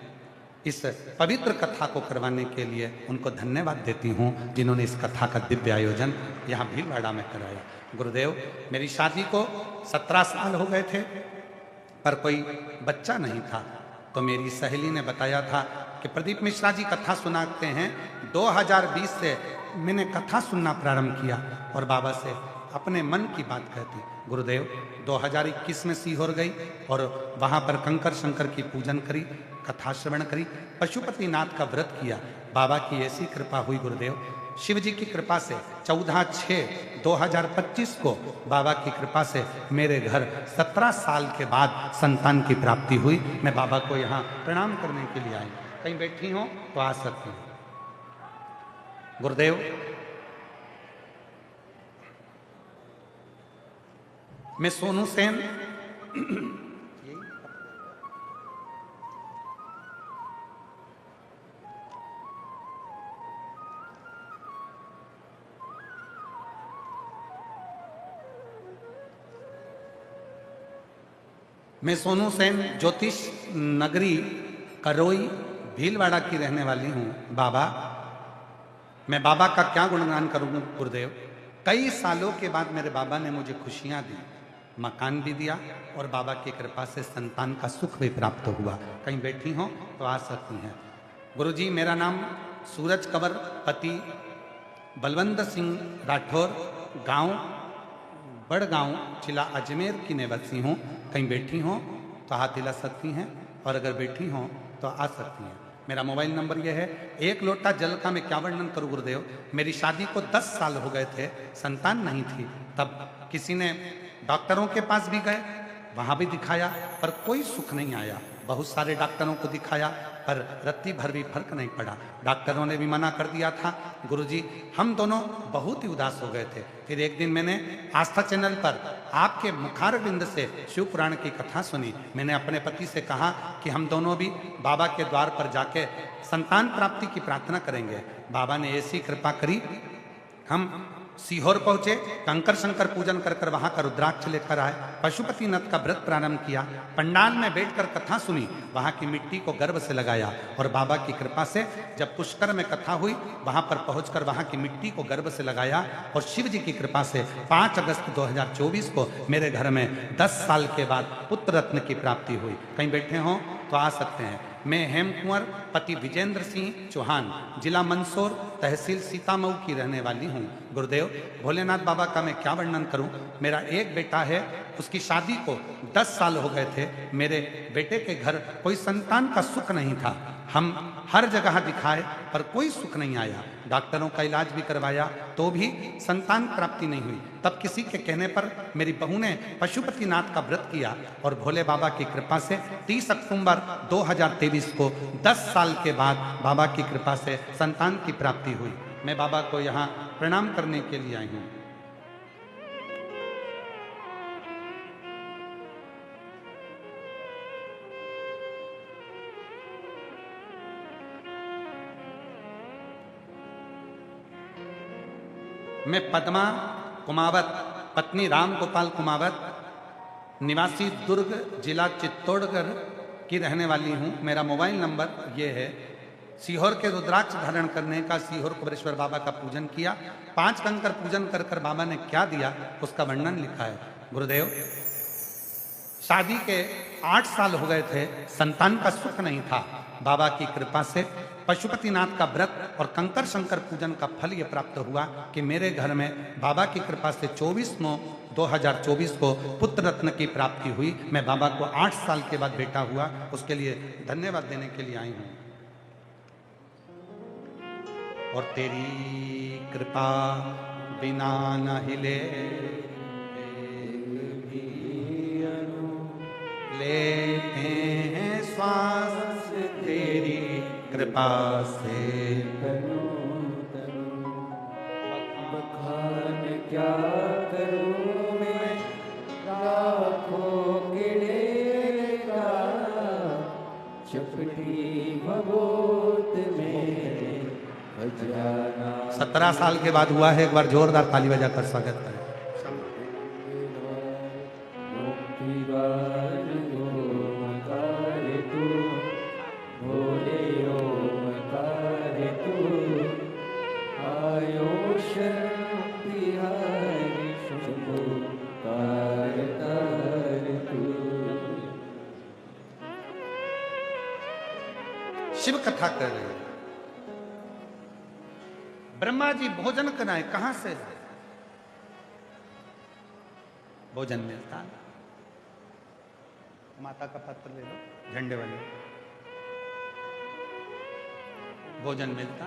इस पवित्र कथा को करवाने के लिए उनको धन्यवाद देती हूँ, जिन्होंने इस कथा का दिव्य आयोजन यहाँ भीलवाड़ा में कराया। गुरुदेव, मेरी शादी को 17 साल हो गए थे, पर कोई बच्चा नहीं था, तो मेरी सहेली ने बताया था कि प्रदीप मिश्रा जी कथा सुनाते हैं। 2020 से मैंने कथा सुनना प्रारंभ किया और बाबा से अपने मन की बात कहती। गुरुदेव 2021 में सीहोर गई और वहाँ पर कंकर शंकर की पूजन करी, कथा श्रवण करी, पशुपतिनाथ का व्रत किया। बाबा की ऐसी कृपा हुई गुरुदेव, शिव जी की कृपा से 14/6/2025 को बाबा की कृपा से मेरे घर 17 साल के बाद संतान की प्राप्ति हुई। मैं बाबा को यहाँ प्रणाम करने के लिए आई। कहीं बैठी हो तो आ सकती हूँ। गुरुदेव, मैं सोनू सेन ज्योतिष नगरी करोई भीलवाड़ा की रहने वाली हूँ। बाबा, मैं बाबा का क्या गुणगान करूँगा गुरुदेव। कई सालों के बाद मेरे बाबा ने मुझे खुशियाँ दी, मकान भी दिया और बाबा की कृपा से संतान का सुख भी प्राप्त हुआ। कहीं बैठी हो तो आ सकती हैं। गुरुजी, मेरा नाम सूरज कंवर, पति बलवंत सिंह राठौर, गांव बड़गांव, जिला अजमेर की निवासी हूँ। कहीं बैठी हो तो हाथ हिला सकती हैं, और अगर बैठी हो तो आ सकती हैं। मेरा मोबाइल नंबर यह है। एक लोटा जल का मैं क्या वर्णन करूं गुरुदेव। मेरी शादी को 10 साल हो गए थे, संतान नहीं थी। तब किसी ने डॉक्टरों के पास भी गए, वहां भी दिखाया, पर कोई सुख नहीं आया। बहुत सारे डॉक्टरों को दिखाया, पर रत्ती भर भी फर्क नहीं पड़ा। डॉक्टरों ने भी मना कर दिया था। गुरुजी, हम दोनों बहुत ही उदास हो गए थे। फिर एक दिन मैंने आस्था चैनल पर आपके मुखारविंद से शिव पुराण की कथा सुनी। मैंने अपने पति से कहा कि हम दोनों भी बाबा के द्वार पर जाके संतान प्राप्ति की प्रार्थना करेंगे। बाबा ने ऐसी कृपा करी, हम सीहोर पहुंचे, कंकर शंकर पूजन कर कर वहां का रुद्राक्ष लेकर आए, पशुपतिनाथ का व्रत प्रारंभ किया, पंडाल में बैठकर कथा सुनी, वहां की मिट्टी को गर्भ से लगाया, और बाबा की कृपा से जब पुष्कर में कथा हुई, वहां पर पहुंचकर वहां की मिट्टी को गर्भ से लगाया, और शिव जी की कृपा से 5 अगस्त 2024 को मेरे घर में 10 साल के बाद पुत्र रत्न की प्राप्ति हुई। कहीं बैठे हों तो आ सकते हैं। मैं हेम कुंवर पति विजेंद्र सिंह चौहान, जिला मंदसौर, तहसील सीतामऊ की रहने वाली हूँ। गुरुदेव, भोलेनाथ बाबा का मैं क्या वर्णन करूं। मेरा एक बेटा है, उसकी शादी को 10 साल हो गए थे। मेरे बेटे के घर कोई संतान का सुख नहीं था। हम हर जगह दिखाए पर कोई सुख नहीं आया। डॉक्टरों का इलाज भी करवाया तो भी संतान प्राप्ति नहीं हुई। तब किसी के कहने पर मेरी बहू ने पशुपतिनाथ का व्रत किया और भोले बाबा की कृपा से 30 अक्टूबर 2023 को 10 साल के बाद बाबा की कृपा से संतान की प्राप्ति हुई। मैं बाबा को यहाँ प्रणाम करने के लिए आई हूँ। मैं पद्मा कुमावत, पत्नी राम गोपाल कुमावत, निवासी दुर्ग, जिला चित्तौड़गढ़ की रहने वाली हूँ। मेरा मोबाइल नंबर ये है। सीहोर के रुद्राक्ष धारण करने का, सीहोर कुबेरेश्वर बाबा का पूजन किया। 5 कंकर पूजन कर कर बाबा ने क्या दिया उसका वर्णन लिखा है। गुरुदेव, शादी के 8 साल हो गए थे, संतान का सुख नहीं था। बाबा की कृपा से पशुपतिनाथ का व्रत और कंकर शंकर पूजन का फल ये प्राप्त हुआ कि मेरे घर में बाबा की कृपा से 24/9/2024 को पुत्र रत्न की प्राप्ति हुई। मैं बाबा को 8 साल के बाद बेटा हुआ, उसके लिए धन्यवाद देने के लिए आई हूँ। और तेरी कृपा बिना न हिले लेते हैं श्वास, तेरी कृपा से बखान क्या करूं मैं, लाखों गिले का चपटी भगोत में अजाना। 17 साल के बाद हुआ है। एक बार जोरदार ताली बजाकर स्वागत करें। शिव कथा कर रहे हैं। ब्रह्मा जी भोजन कराए, कहां से भोजन मिलता? माता का पत्र ले लो, झंडे वाले। भोजन मिलता।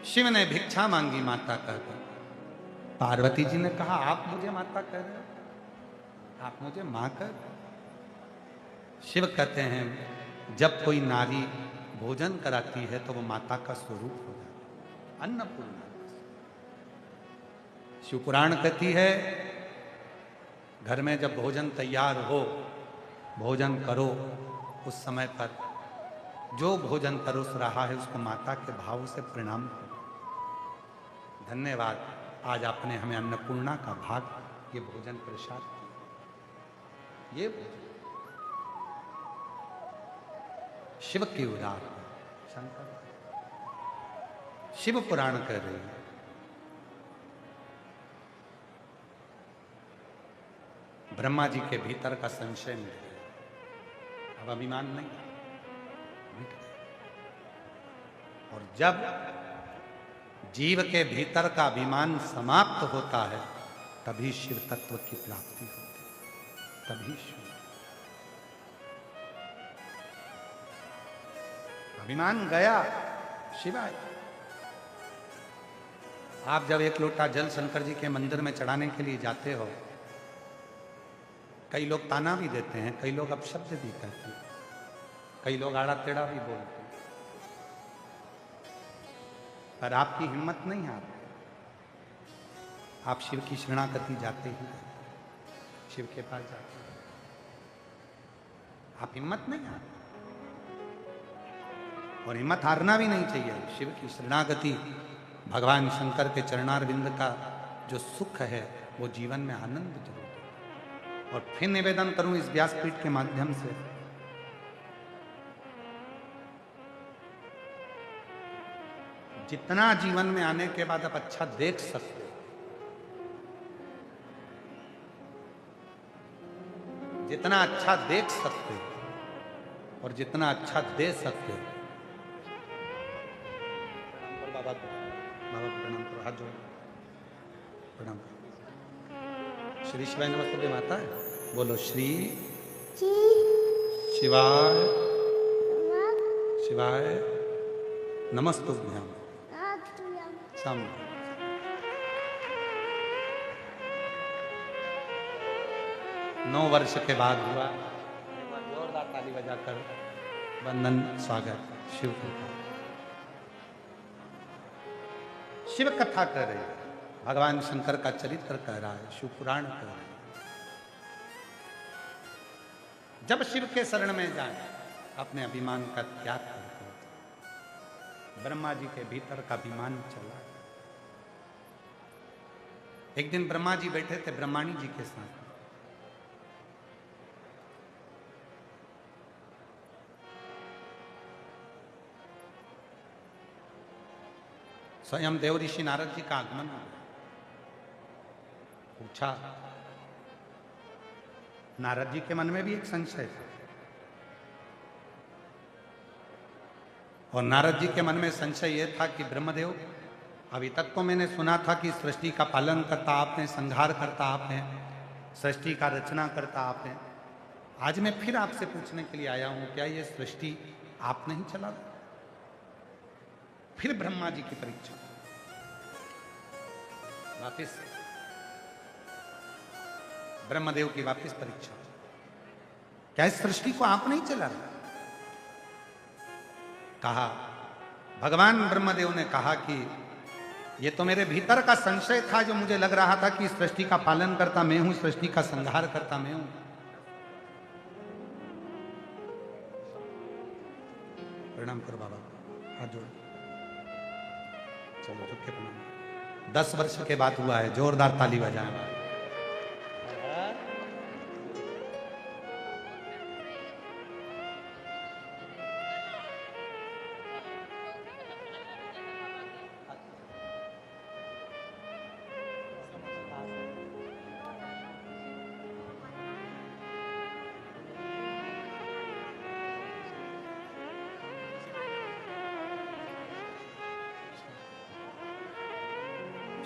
शिव ने भिक्षा मांगी माता कहकर। पार्वती जी ने कहा आप मुझे माता कह रहे हो, आप मुझे मां कह रहे हो। शिव कहते हैं जब कोई नारी भोजन कराती है तो वो माता का स्वरूप हो जाता है, अन्नपूर्णा। शिव पुराण कहती है घर में जब भोजन तैयार हो, भोजन करो, उस समय पर जो भोजन परोस रहा है उसको माता के भाव से प्रणाम करो। धन्यवाद, आज आपने हमें अन्नपूर्णा का भाग, ये भोजन प्रसाद दिया। ये भोजन शिव की उदार शंकर शिव पुराण कर रही है। ब्रह्मा जी के भीतर का संशय मिट गया, अब अभिमान नहीं, मिट गया। और जब जीव के भीतर का अभिमान समाप्त होता है तभी शिव तत्व की प्राप्ति होती है, तभी शिव। अभिमान गया, शिव आया। आप जब एक लोटा जल शंकर जी के मंदिर में चढ़ाने के लिए जाते हो, कई लोग ताना भी देते हैं, कई लोग अपशब्द भी कहते हैं, कई लोग आड़ा टेढ़ा भी बोलते हैं, पर आपकी हिम्मत नहीं हारती। आप शिव की शरणागति जाते ही शिव के पास जाते हैं, आप हिम्मत नहीं हारते, और हिम्मत हारना भी नहीं चाहिए। शिव की शरणागति, भगवान शंकर के चरणारविंद का जो सुख है वो जीवन में आनंद जरूर देता। और फिर निवेदन करूं इस व्यासपीठ के माध्यम से, जितना जीवन में आने के बाद आप अच्छा देख सकते, जितना अच्छा देख सकते, और जितना अच्छा दे सकते हो। बाबा बाबा प्रणाम करो, हाथ जोड़ो, प्रणाम करो। श्री शिवाय नमस्ते माता है, बोलो श्री शिवाय शिवाय नमस्तुभ्यम। सामने 9 वर्ष के बाद हुआ। जोरदार ताली बजाकर वंदन स्वागत। शिव कथा, शिव कथा कर रही है, भगवान शंकर का चरित्र कह रहा है, शिव पुराण कह रहा है। जब शिव के शरण में जाए अपने अभिमान का त्याग करके। ब्रह्मा जी के भीतर का अभिमान चला। एक दिन ब्रह्मा जी बैठे थे ब्रह्माणी जी के साथ। स्वयं देव ऋषि नारद जी का आगमन हो गया। पूछा, नारद जी के मन में भी एक संशय था, और नारद जी के मन में संशय यह था कि ब्रह्मदेव, अभी तक तो मैंने सुना था कि सृष्टि का पालन करता आपने, संहार करता आपने, सृष्टि का रचना करता आपने। आज मैं फिर आपसे पूछने के लिए आया हूं, क्या ये सृष्टि आप नहीं चला? फिर ब्रह्मा जी की परीक्षा, वापिस ब्रह्मदेव की वापिस परीक्षा, क्या इस सृष्टि को आप नहीं चला रहे? कहा, भगवान ब्रह्मदेव ने कहा कि ये तो मेरे भीतर का संशय था, जो मुझे लग रहा था कि सृष्टि का पालन करता मैं हूं, सृष्टि का संहार करता मैं हूं। प्रणाम करो बाबा, हाथ जोड़ो, चलो झुक के प्रणाम। 10 वर्ष के बाद हुआ है, जोरदार ताली बजाएं।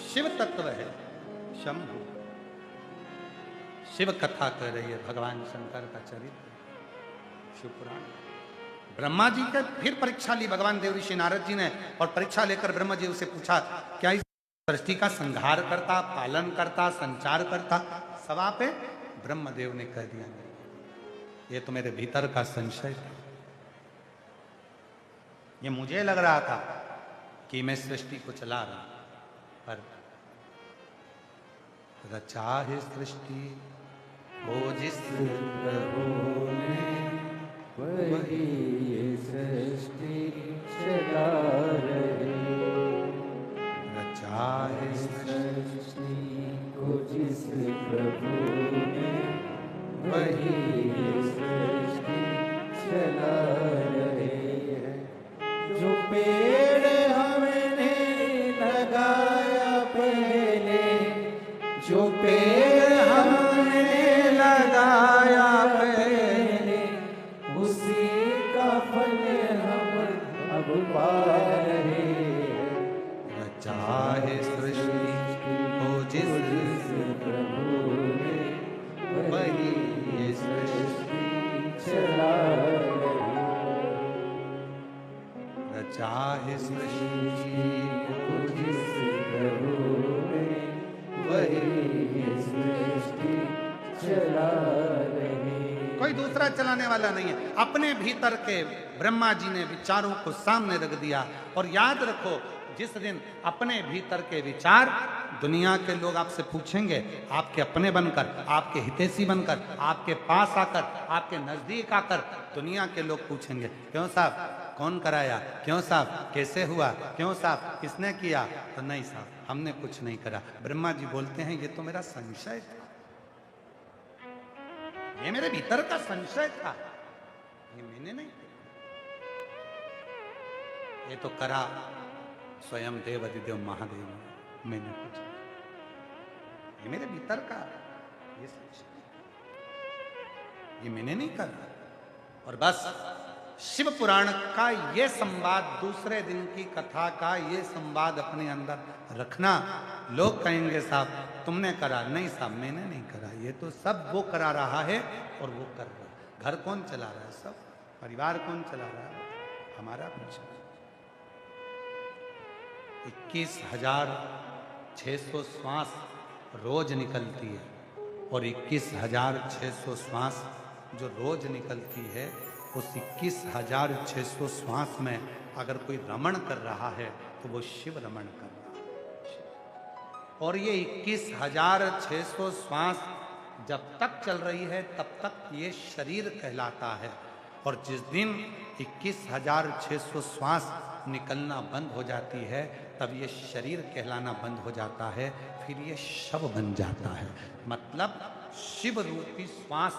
शिव तत्व है शंभु। शिव कथा कर रही है, भगवान शंकर का चरित्र, शिव पुराण। ब्रह्मा जी के फिर परीक्षा ली भगवान देव ऋषि नारद जी ने, और परीक्षा लेकर ब्रह्मा जी से पूछा, क्या इस सृष्टि का संहार करता, पालन करता, संचार करता? सवा पे ब्रह्मदेव ने कह दिया, ये तो मेरे भीतर का संशय था। ये मुझे लग रहा था कि मैं सृष्टि को चला रहा, पर रचा है सृष्टि वो जिस प्रभु ने, वही ये सृष्टि चला रहे। रचा है सृष्टि को जिस प्रभु ने, वही ये सृष्टि चला रहे हैं। जो पेड़ हमने लगाया पहले, जो पेड़ हमने लगाया पहले, उसी का फल हम अब पा रहे हैं। रचा है सृष्टि को जिस प्रभु ने, वही ये सृष्टि चला रहे। रचा है सृष्टि को जिस प्रभु ने, वही ये सृष्टि चला रहे। कोई दूसरा चलाने वाला नहीं है। अपने भीतर के ब्रह्मा जी ने विचारों को सामने रख दिया। और याद रखो, जिस दिन अपने भीतर के विचार दुनिया के लोग आपसे पूछेंगे, आपके अपने बनकर, आपके हितैषी बनकर, आपके पास आकर, आपके नजदीक आकर दुनिया के लोग पूछेंगे, क्यों साहब कौन कराया, क्यों साहब कैसे हुआ, क्यों साहब किसने किया? तो नहीं साहब, हमने कुछ नहीं करा। ब्रह्मा जी बोलते हैं, ये तो मेरा संशय था, ये मेरे भीतर का संशय था, ये मैंने नहीं किया। ये तो करा स्वयं देव अधिदेव महादेव ने, मैंने कुछ नहीं। ये मेरे भीतर का ये संशय, ये मैंने नहीं करा। और बस शिव पुराण का ये संवाद, दूसरे दिन की कथा का ये संवाद अपने अंदर रखना। लोग कहेंगे साहब तुमने करा, नहीं साहब मैंने नहीं करा, ये तो सब वो करा रहा है और वो कर रहा है। घर कौन चला रहा है? सब परिवार कौन चला रहा है? हमारा कुछ 21,600 श्वास रोज निकलती है, और 21,600 श्वास जो रोज निकलती है, उस 21,600 श्वास में अगर कोई रमण कर रहा है तो वो शिव रमण कर रहा है। और ये 21,600 श्वास जब तक चल रही है तब तक ये शरीर कहलाता है, और जिस दिन 21,600 श्वास निकलना बंद हो जाती है तब ये शरीर कहलाना बंद हो जाता है, फिर ये शव बन जाता है। मतलब शिव रूपी श्वास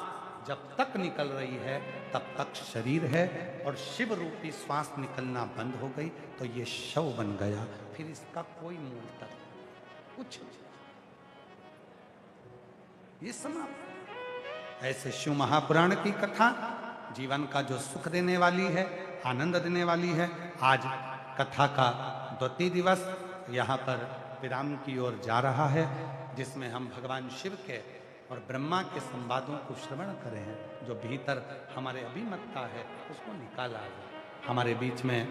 जब तक निकल रही है तब तक शरीर है, और शिव रूपी श्वास निकलना बंद हो गई तो ये शव बन गया, फिर इसका कोई मूल तत्व कुछ नहीं, ये समाप्त। ऐसे शिव महापुराण की कथा जीवन का जो सुख देने वाली है, आनंद देने वाली है। आज कथा का द्वितीय दिवस यहाँ पर विराम की ओर जा रहा है, जिसमें हम भगवान शिव के और ब्रह्मा के संवादों को श्रवण करें हैं। जो भीतर हमारे अभिमतता है उसको निकाला है। हमारे बीच में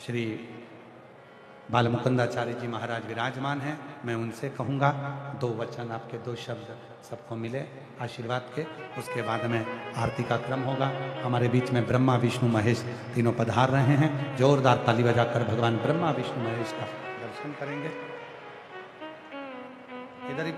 श्री बालमुकुंदाचार्य जी महाराज विराजमान हैं। मैं उनसे कहूँगा 2 वचन, आपके 2 शब्द सबको मिले आशीर्वाद के, उसके बाद में आरती का क्रम होगा। हमारे बीच में ब्रह्मा विष्णु महेश तीनों पधार रहे हैं। जोरदार ताली बजाकर भगवान ब्रह्मा विष्णु महेश का दर्शन करेंगे। इधर ही